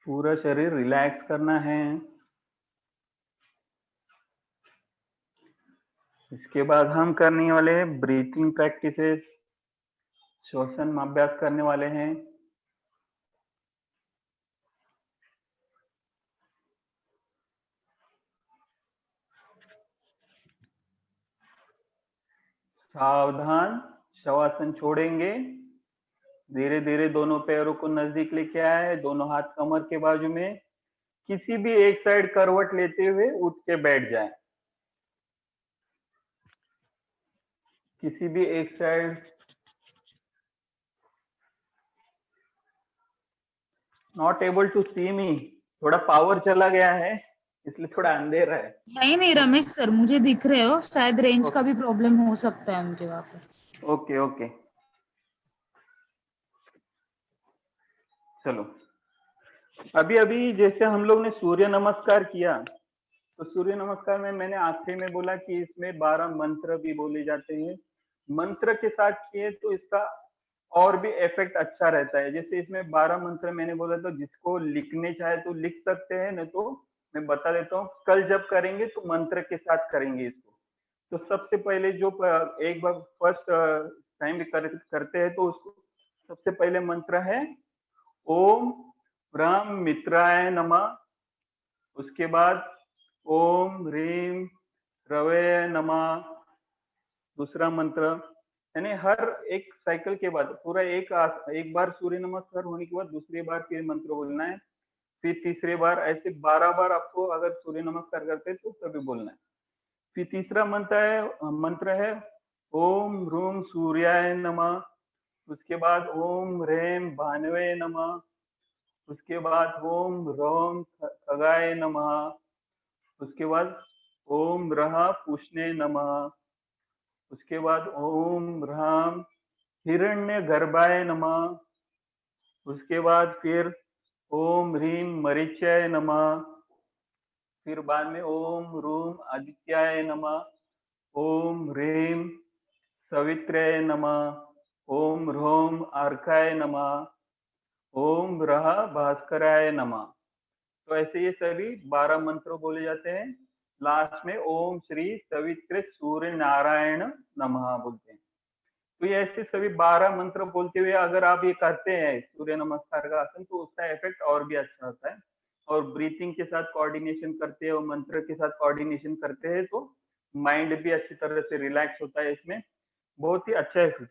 Speaker 3: पूरा शरीर रिलैक्स करना है। इसके बाद हम करने वाले हैं ब्रीथिंग प्रैक्टिसेस, श्वसन अभ्यास करने वाले हैं। सावधान, शवासन छोड़ेंगे, धीरे धीरे दोनों पैरों को नजदीक लेके आए, दोनों हाथ कमर के बाजू में, किसी भी एक साइड करवट लेते हुए उठ के बैठ जाए, किसी भी एक साइड। नॉट एबल टू सी मी, थोड़ा पावर चला गया है इसलिए थोड़ा अंधेरा है।
Speaker 1: नहीं नहीं रमेश सर, मुझे दिख रहे हो, शायद रेंज का भी प्रॉब्लम हो सकता है उनके वहां पे।
Speaker 3: ओके ओके, चलो। अभी अभी जैसे हम लोग ने सूर्य नमस्कार किया, तो सूर्य नमस्कार में मैंने आखिरी में बोला कि इसमें 12 मंत्र भी बोले जाते हैं। मंत्र के साथ किए तो इसका और भी इफेक्ट अच्छा रहता है। जैसे इसमें 12 मंत्र मैंने बोला, तो जिसको लिखने चाहे तो लिख सकते हैं, नहीं तो मैं बता देता हूँ, कल जब करेंगे तो मंत्र के साथ करेंगे इसको। तो सबसे पहले जो एक बार फर्स्ट टाइम करते हैं तो उसको सबसे पहले मंत्र है ओम ब्रह्म मित्राय नमः। उसके बाद ओम ह्रीम रवे नमः, दूसरा मंत्र। यानी हर एक साइकिल के बाद पूरा एक बार सूर्य नमस्कार होने के बाद दूसरी बार फिर मंत्र बोलना है, फिर तीसरी बार, ऐसे 12 बार आपको अगर सूर्य नमस्कार करते हैं तो तभी बोलना है। फिर तीसरा मंत्र है ओम ह्रूम सूर्याय नमः। उसके बाद ओम ह्रेम भानवे नमः। उसके बाद ओम रौम खगाय नमः। उसके बाद ओम रहा पुष्णे नमः। उसके बाद ओम ह्राम हिरण्य गर्भाय नमः। उसके बाद फिर ओम ह्रीम मरीचाय नमः। फिर बाद में ओम ह्रूम आदित्याय नमः। ओम ह्रीम सवित्र्याय नमः। ओम ह्रौम अर्काय नमः। ओम रहा भास्कराय नमः। तो ऐसे ये सभी 12 मंत्र बोले जाते हैं। लास्ट में ओम श्री सवित्र सूर्य नारायण नमः बोलते हैं। तो ये ऐसे सभी 12 मंत्र बोलते हुए अगर आप ये करते हैं सूर्य नमस्कार का आसन, तो उसका इफेक्ट और भी अच्छा होता है। और ब्रीथिंग के साथ कोऑर्डिनेशन करते हैं और मंत्र के साथ कोऑर्डिनेशन करते हैं तो माइंड भी अच्छी तरह से रिलैक्स होता है। इसमें बहुत ही अच्छा है।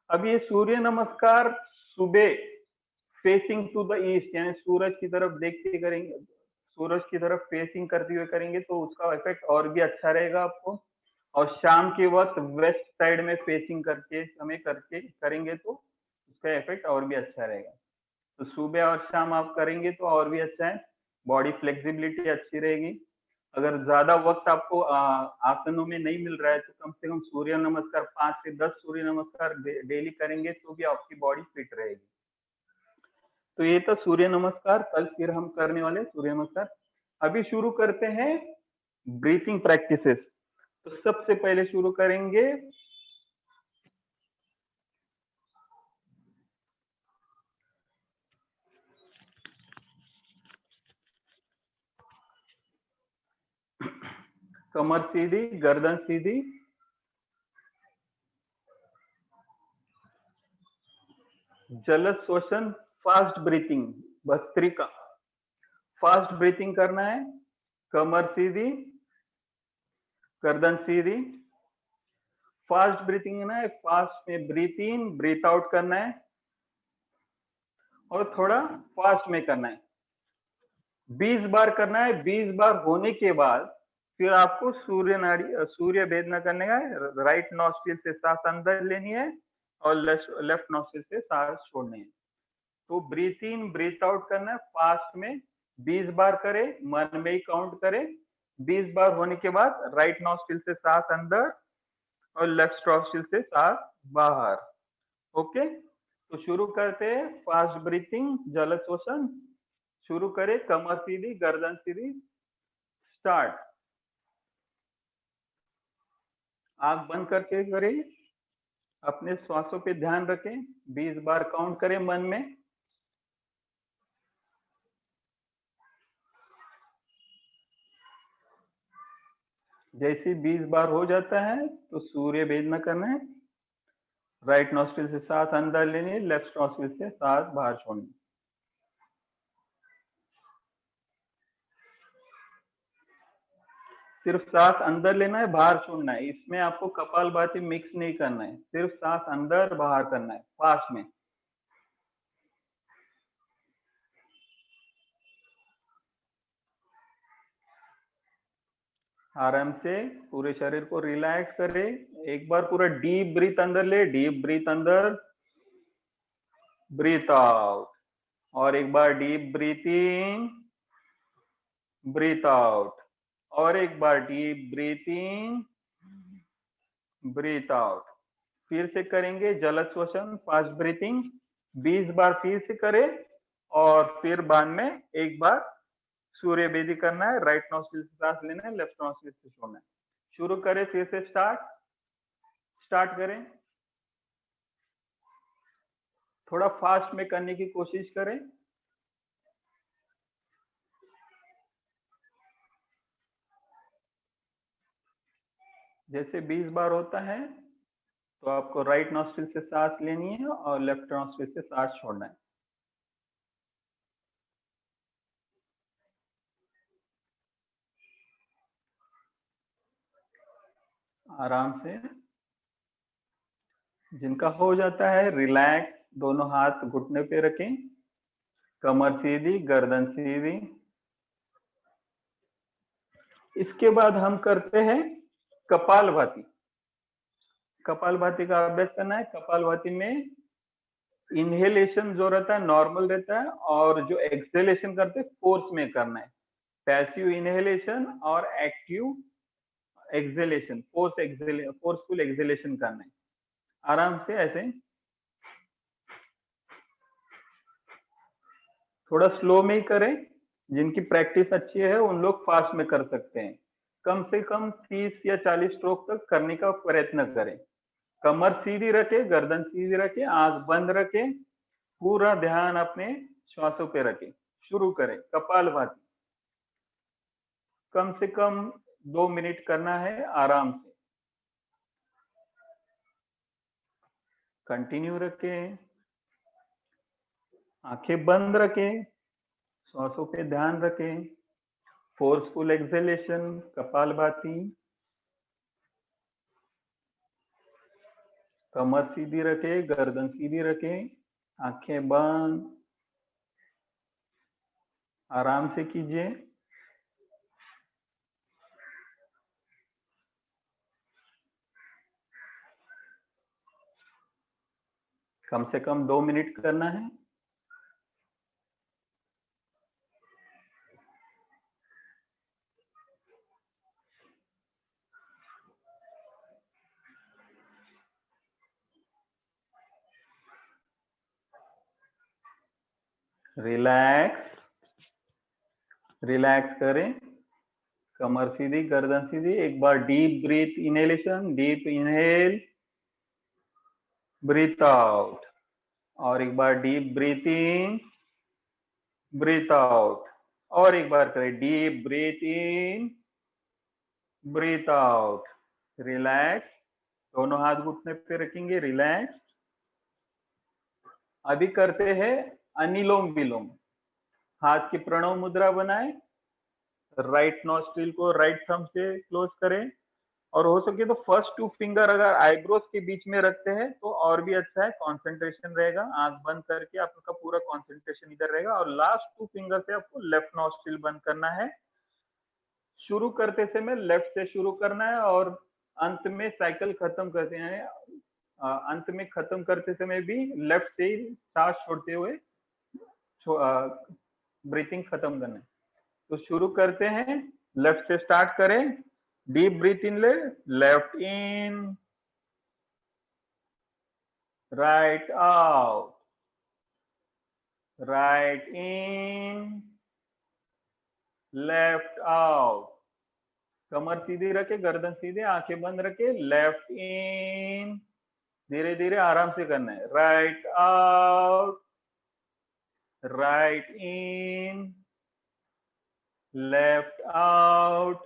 Speaker 3: अब ये सूर्य नमस्कार सुबह फेसिंग टू द ईस्ट, यानी सूरज की तरफ देखते करेंगे, सूरज की तरफ फेसिंग करते हुए करेंगे तो उसका इफेक्ट और भी अच्छा रहेगा आपको। और शाम के वक्त वेस्ट साइड में फेसिंग करके करेंगे तो उसका इफेक्ट और भी अच्छा रहेगा। तो सुबह और शाम आप करेंगे तो और भी अच्छा है, बॉडी फ्लेक्सिबिलिटी अच्छी रहेगी। अगर ज्यादा वक्त आपको आसनों में नहीं मिल रहा है तो कम से कम सूर्य नमस्कार 5 से 10 सूर्य नमस्कार डेली करेंगे तो भी आपकी बॉडी फिट रहेगी। तो ये तो सूर्य नमस्कार, कल फिर हम करने वाले सूर्य नमस्कार। अभी शुरू करते हैं ब्रीथिंग प्रैक्टिसेस। तो सबसे पहले शुरू करेंगे कमर सीधी, गर्दन सीधी, जलश्वासन, fast breathing, bhastrika. Fast breathing करना है, कमर सीधी, गर्दन सीधी। फास्ट ब्रीथिंग ना है, फास्ट में ब्रीथ इन ब्रीथ आउट करना है और थोड़ा फास्ट में करना है। 20 बार करना है। 20 बार होने के बाद फिर आपको सूर्य भेदना करने का है। राइट नॉस्ट्रिल से सांस अंदर लेनी है और लेफ्ट नॉस्ट्रिल से सांस छोड़नी है। तो ब्रीथ इन ब्रीथ आउट करना है फास्ट में, 20 बार करे, मन में ही काउंट करे। 20 बार होने के बाद राइट नॉस्ट्रिल से सांस अंदर और लेफ्ट नॉस्ट्रिल से सांस बाहर। ओके, तो शुरू करते हैं फास्ट ब्रीथिंग, जलश्वासन। शुरू करें, कमर सीधी, गर्दन सीधी, स्टार्ट। आंख बंद करके करें, अपने श्वासों पे ध्यान रखें, 20 बार काउंट करें मन में। जैसे 20 बार हो जाता है तो सूर्य भेदना करना है। राइट नॉस्ट्रिल से सांस अंदर लेनी, लेफ्ट नॉस्ट्रिल से सांस बाहर छोड़नी। सिर्फ सांस अंदर लेना है, बाहर छोड़ना है। इसमें आपको कपालभाति मिक्स नहीं करना है, सिर्फ सांस अंदर बाहर करना है फास्ट में। आराम से पूरे शरीर को रिलैक्स करें। एक बार पूरा डीप ब्रीथ अंदर ले, डीप ब्रीथ अंदर, ब्रीथ आउट। और एक बार deep breath in, breath out. और एक बार deep breath in, breath out. फिर से करेंगे जल श्वसन, फास्ट ब्रीथिंग 20 बार फिर से करें। और फिर बाद में एक बार सूर्य बेदी करना है। राइट नॉस्ट्रिल से सांस लेना है, लेफ्ट नॉस्ट्रिल से छोड़ना है। शुरू करें, फिर से स्टार्ट करें। थोड़ा फास्ट में करने की कोशिश करें। जैसे 20 बार होता है तो आपको राइट नॉस्ट्रिल से सांस लेनी है और लेफ्ट नॉस्ट्रिल से सांस छोड़ना है। आराम से। जिनका हो जाता है रिलैक्स, दोनों हाथ घुटने पे रखें, कमर सीधी, गर्दन सीधी। इसके बाद हम करते हैं कपालभाति। कपालभाति का अभ्यास करना है। कपालभाति में इनहेलेशन जो रहता है नॉर्मल रहता है, और जो एक्सहेलेशन करते हैं फोर्स में करना है। पैसिव इनहेलेशन और एक्टिव एक्सहेलेशन, फोर्सफुल एक्सहेलेशन करना है। आराम से ऐसे थोड़ा स्लो में ही करें। जिनकी प्रैक्टिस अच्छी है उन लोग फास्ट में कर सकते हैं। कम से कम 30 या 40 स्ट्रोक तक करने का प्रयत्न करें। कमर सीधी रखे, गर्दन सीधी रखे, आंख बंद रखे, पूरा ध्यान अपने श्वासों पे रखें। शुरू करें कपालभाति। कम से कम 2 मिनट करना है आराम से। कंटिन्यू रखें, आंखें बंद रखें, श्वासों पे ध्यान रखें। Forceful exhalation, kapalbhati. कमर सीधी रखें, गर्दन सीधी रखें, आंखें बंद। आराम से कीजिए। कम से कम 2 मिनट करना है। रिलैक्स करें। कमर सीधी, गर्दन सीधी। एक बार deep breath inhalation, deep inhale, breath out. और एक बार deep breath in, breath out. और एक बार करें deep breath in, breath out. Relax. दोनों हाथ घुटने पे रखेंगे, रिलैक्स। अभी करते हैं अनुलोम विलोम। हाथ की प्रणव मुद्रा बनाएं। राइट नॉस्ट्रिल को राइट थंब से क्लोज करें, और हो सके तो फर्स्ट 2 फिंगर अगर आईब्रोज के बीच में रखते हैं तो और भी अच्छा है, कंसंट्रेशन रहेगा। आंख बंद करके आपका पूरा कंसंट्रेशन इधर रहेगा, और लास्ट 2 फिंगर से आपको लेफ्ट नॉस्ट्रिल बंद करना है। शुरू करते समय लेफ्ट से शुरू करना है, और अंत में साइकिल खत्म करते हैं, अंत में खत्म करते समय भी लेफ्ट से ही सांस छोड़ते हुए ब्रीथिंग खत्म करना है। तो शुरू करते हैं, लेफ्ट से स्टार्ट करें। डीप ब्रीथ इन ले, left in, right out, right in, left out. कमर सीधी रखे, गर्दन सीधे, आंखें बंद रखे, लेफ्ट इन। धीरे धीरे आराम से करना है। Right out, right in, left out,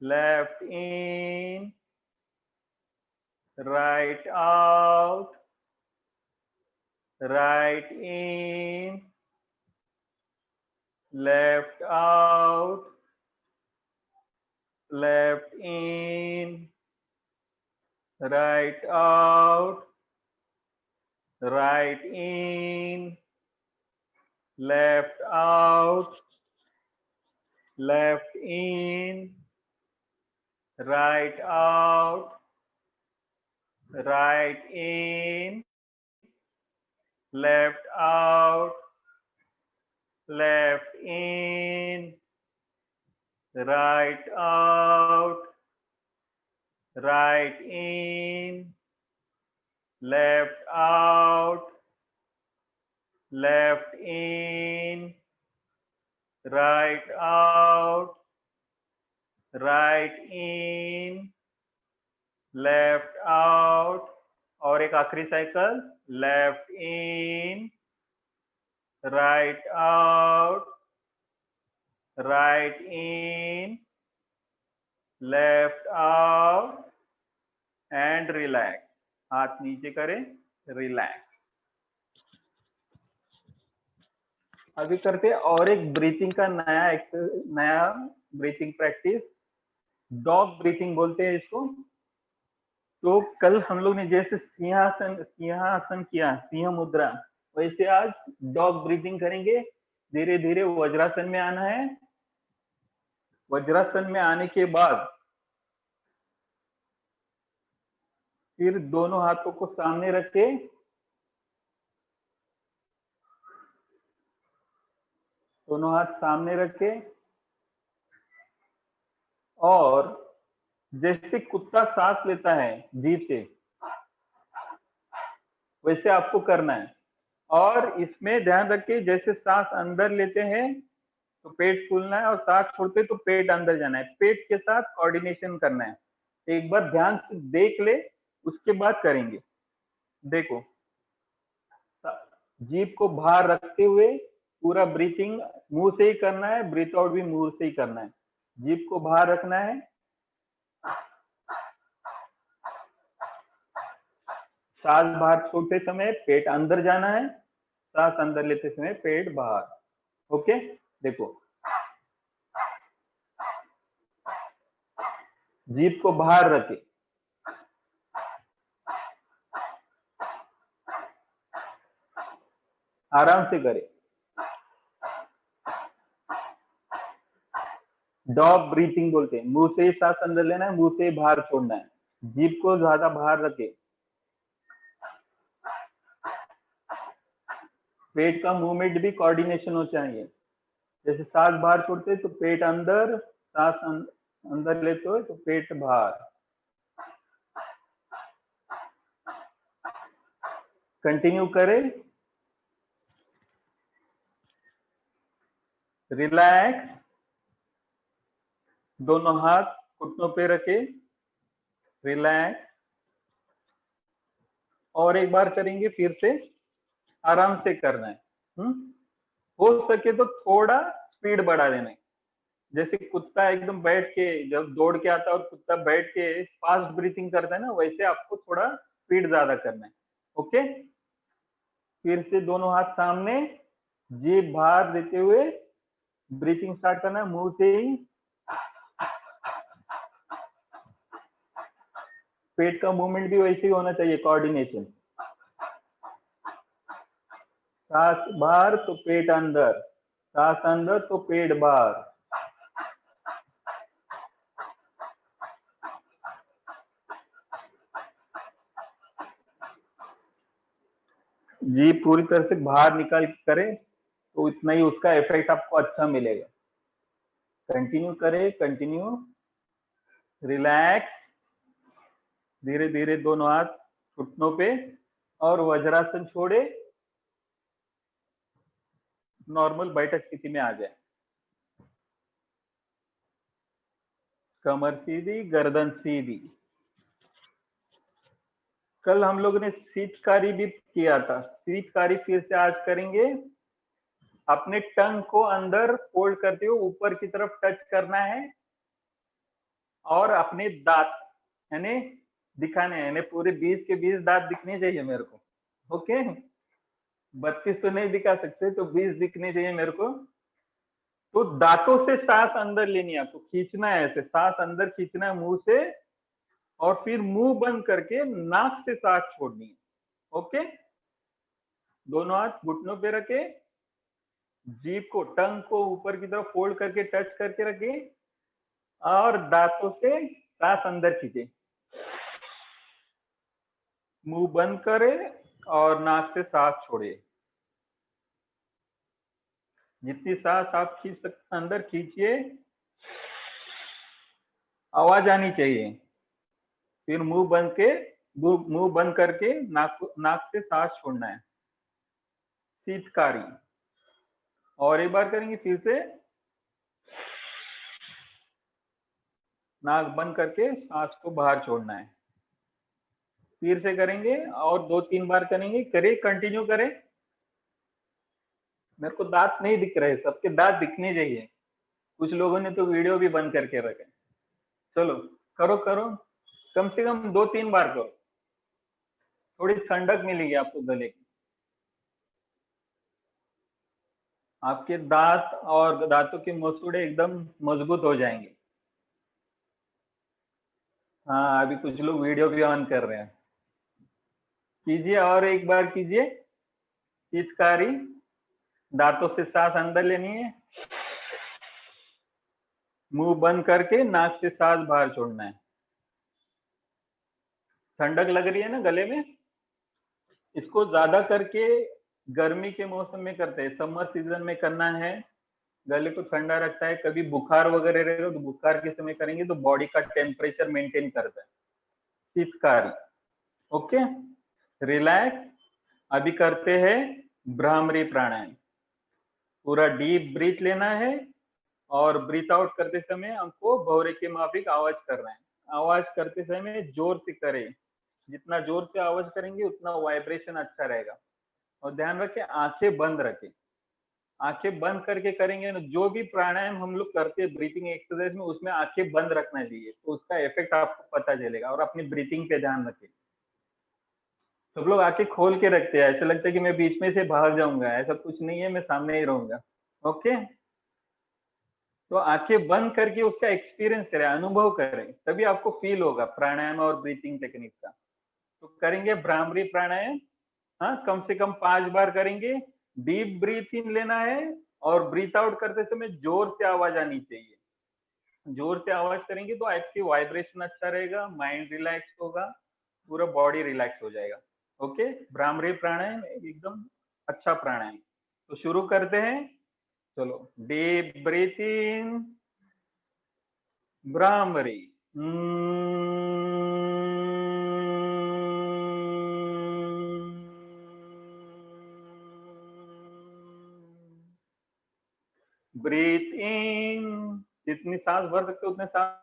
Speaker 3: left in, right out, right in, left out, left in, right out, right in, left out, left in, right out, right in, left out, left in, right out, right in, left out, left in, right out, right in, left out, और एक आखिरी cycle, left in, right out, right in, left out and relax. हाथ नीचे करें, relax. अभी करते हैं और एक ब्रीथिंग का नया ब्रीथिंग प्रैक्टिस, डॉग ब्रीथिंग बोलते हैं इसको। तो कल हम लोग ने जैसे सिंहासन किया, सिंह मुद्रा, वैसे आज डॉग ब्रीथिंग करेंगे। धीरे धीरे वज्रासन में आना है। वज्रासन में आने के बाद फिर दोनों हाथों को सामने रखे, दोनों हाथ सामने रखे और जैसे कुत्ता सांस लेता है जीभ से, वैसे आपको करना है। और इसमें ध्यान रखिए, जैसे सांस अंदर लेते हैं तो पेट फूलना है और सांस छोड़ते तो पेट अंदर जाना है। पेट के साथ कोऑर्डिनेशन करना है। एक बार ध्यान से देख ले, उसके बाद करेंगे। देखो, जीभ को बाहर रखते हुए पूरा ब्रीथिंग मुंह से ही करना है, ब्रीथ आउट भी मुंह से ही करना है। जीभ को बाहर रखना है, सांस बाहर छोड़ते समय पेट अंदर जाना है, सांस अंदर लेते समय पेट बाहर। ओके, देखो, जीभ को बाहर रखे, आराम से करे। डॉग ब्रीथिंग बोलते हैं। मुंह से ही सांस अंदर लेना है, मुंह से ही बाहर छोड़ना है। जीभ को ज्यादा बाहर रखे, पेट का मूवमेंट भी कोऑर्डिनेशन हो चाहिए। जैसे सांस बाहर छोड़ते तो पेट अंदर, सांस अंदर लेते हो तो पेट बाहर। कंटिन्यू करें। रिलैक्स, दोनों हाथ घुटनों पे रखे, रिलैक्स। और एक बार करेंगे, फिर से आराम से करना है। हो सके तो थोड़ा स्पीड बढ़ा देना है। जैसे कुत्ता एकदम बैठ के जब दौड़ के आता है और कुत्ता बैठ के फास्ट ब्रीथिंग करता है ना, वैसे आपको थोड़ा स्पीड ज्यादा करना है। ओके, फिर से दोनों हाथ सामने, जीभ बाहर देते हुए ब्रीथिंग स्टार्ट करना है मुंह से ही। पेट का मूवमेंट भी वैसे ही होना चाहिए, कोऑर्डिनेशन। सांस बाहर तो पेट अंदर, सांस अंदर तो पेट बाहर। जी पूरी तरह से बाहर निकाल के करें तो इतना ही उसका इफेक्ट आपको अच्छा मिलेगा। कंटिन्यू करें, कंटिन्यू। रिलैक्स, धीरे धीरे दोनों हाथ घुटनों पे और वज्रासन छोड़े, नॉर्मल बैठक स्थिति में आ जाए। कमर सीधी, गर्दन सीधी। कल हम लोगों ने शीतकारी भी किया था, शीतकारी फिर से आज करेंगे। अपने टंग को अंदर फोल्ड करते हुए ऊपर की तरफ टच करना है और अपने दांत यानी दिखाने हैं, यानी पूरे 20 के 20 दांत दिखने चाहिए मेरे को। ओके, 32 तो नहीं दिखा सकते, तो 20 दिखने चाहिए मेरे को। तो दांतों से सांस अंदर लेनी है आपको, खींचना है, ऐसे सांस अंदर खींचना है मुंह से, और फिर मुंह बंद करके नाक से सांस छोड़नी है। ओके, दोनों हाथ घुटनों पे रखे, जीभ को, टंग को ऊपर की तरफ फोल्ड करके टच करके रखे, और दांतों से सांस अंदर खींचे, मुंह बंद करे और नाक से सांस छोड़े। जितनी सांस आप खींच सकते अंदर खींचिए, आवाज आनी चाहिए। फिर मुंह बंद करके नाक से सांस छोड़ना है, शीतकारी। और एक बार करेंगे फिर से, नाक बंद करके सांस को बाहर छोड़ना है। फिर से करेंगे और 2-3 बार करेंगे, करें, कंटिन्यू करें। मेरे को दांत नहीं दिख रहे, सबके दांत दिखने चाहिए। कुछ लोगों ने तो वीडियो भी बंद करके रखे। चलो करो करो, कम से कम 2-3 बार करो, थोड़ी ठंडक मिलेगी आपको गले की। आपके दांत और दांतों के मसूड़े एकदम मजबूत हो जाएंगे। हाँ, अभी कुछ लोग वीडियो भी ऑन कर रहे हैं। कीजिए, और एक बार कीजिए, हिचकारी। दांतों से सांस अंदर लेनी है, मुंह बंद करके नाक से सांस बाहर छोड़ना है। ठंडक लग रही है ना गले में? इसको ज्यादा करके गर्मी के मौसम में करते हैं, समर सीजन में करना है। गले को ठंडा रखता है, कभी बुखार वगैरह रहेगा तो बुखार के समय करेंगे तो बॉडी का टेम्परेचर मेंटेन करता है। शीतकारी। Okay, relax. अभी करते हैं भ्रामरी प्राणायाम। पूरा डीप ब्रीथ लेना है और ब्रीथ आउट करते समय हमको भौरे के माफिक आवाज करना है। आवाज करते समय जोर से करें, जितना जोर से आवाज करेंगे उतना वाइब्रेशन अच्छा रहेगा। और ध्यान रखें, आंखें बंद रखें। आंखें बंद करके करेंगे ना, जो भी प्राणायाम हम लोग करते हैं ब्रीथिंग एक्सरसाइज में, उसमें आंखें बंद रखना चाहिए, तो उसका इफेक्ट आपको पता चलेगा। और अपनी ब्रीथिंग पे ध्यान रखें। सब लोग आंखें खोल के रखते हैं, ऐसा लगता है कि मैं बीच में से भाग जाऊंगा, ऐसा कुछ नहीं है, मैं सामने ही रहूंगा। ओके, तो आंखें बंद करके उसका एक्सपीरियंस करें, अनुभव करें, तभी आपको फील होगा प्राणायाम और ब्रीथिंग टेक्निक का। तो करेंगे भ्रामरी प्राणायाम। हाँ, कम से कम 5 बार करेंगे। डीप ब्रीथ इन लेना है और ब्रीथ आउट करते समय जोर से आवाज आनी चाहिए। जोर से आवाज करेंगे तो आपकी वाइब्रेशन अच्छा रहेगा, माइंड रिलैक्स होगा, पूरा बॉडी रिलैक्स हो जाएगा। ओके, भ्रामरी प्राणायाम एकदम अच्छा प्राणायाम। तो शुरू करते हैं। चलो, डीप ब्रीथ इन, भ्रामरी। ब्रीथ इन, जितनी सांस भर सकते हो उतने सांस।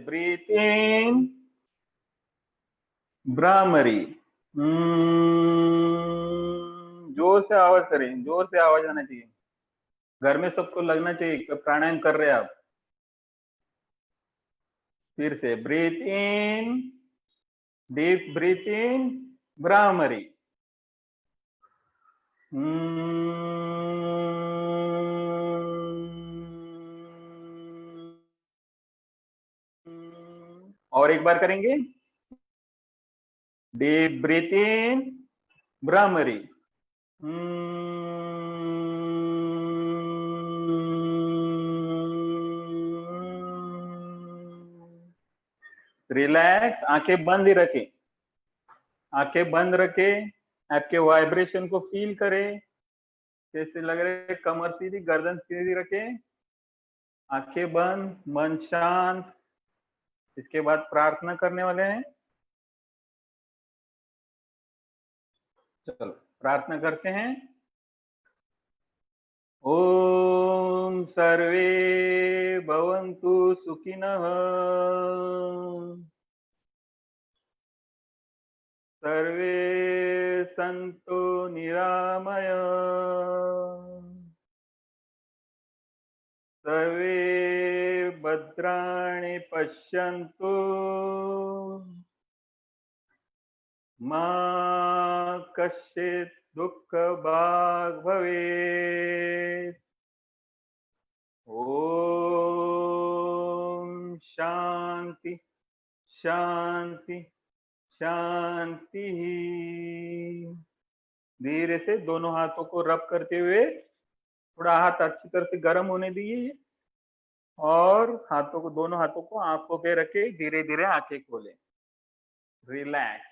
Speaker 3: ब्रीथ इन, भ्रामरी। जोर से आवाज करें, जोर से आवाज आना चाहिए, घर में सबको लगना चाहिए कि प्राणायाम कर रहे हैं आप। फिर से ब्रीथ इन, डीप ब्रीथ इन, भ्रामरी। और एक बार करेंगे। डीप ब्रीथ इन, भ्रामरी। रिलैक्स, आंखें बंद ही रखें, आंखें बंद रखें। आपके वाइब्रेशन को फील करें, कैसे लग रहे हैं, कमर सीधी, गर्दन सीधी रखें, आंखें बंद, मन शांत। इसके बाद प्रार्थना करने वाले हैं। चलो प्रार्थना करते हैं। ओम सर्वे भवन्तु सुखिनः, सर्वे सन्तु निरामया, सर्वे भद्राणि पश्यन्तु मा कश्चित् दुःखभाग् भवेत्। ओम शांति शांति शांति। धीरे से दोनों हाथों को रब करते हुए थोड़ा हाथ अच्छी तरह से गर्म होने दीजिए और दोनों हाथों को आंखों पे रखे धीरे धीरे आंखें खोलें, रिलैक्स।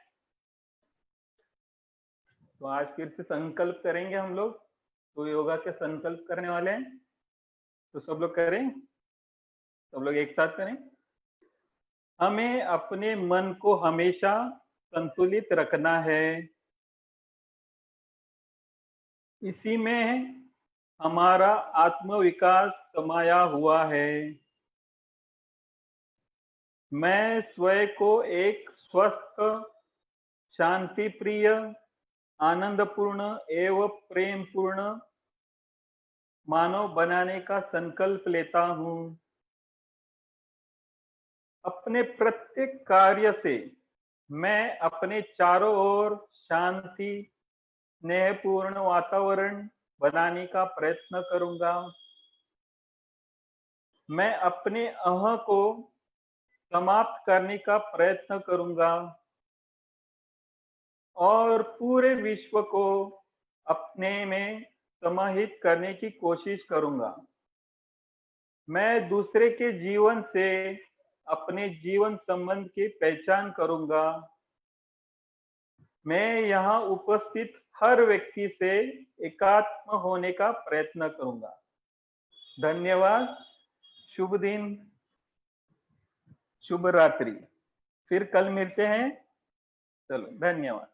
Speaker 3: तो आज फिर से संकल्प करेंगे हम लोग। तो योगा के संकल्प करने वाले हैं, तो सब लोग करें, सब लोग एक साथ करें। हमें अपने मन को हमेशा संतुलित रखना है, इसी में हमारा आत्मविकास समाया हुआ है। मैं स्वयं को एक स्वस्थ, शांति प्रिय, आनंदपूर्ण एवं प्रेम पूर्ण मानव बनाने का संकल्प लेता हूं। अपने प्रत्येक कार्य से मैं अपने चारों ओर शांति, स्नेहपूर्ण वातावरण बनाने का प्रयत्न करूंगा। मैं अपने अह को समाप्त करने का प्रयत्न करूंगा और पूरे विश्व को अपने में समाहित करने की कोशिश करूंगा। मैं दूसरे के जीवन से अपने जीवन संबंध की पहचान करूंगा। मैं यहाँ उपस्थित हर व्यक्ति से एकात्म होने का प्रयत्न करूंगा। धन्यवाद। शुभ दिन, शुभ रात्रि। फिर कल मिलते हैं। चलो, धन्यवाद।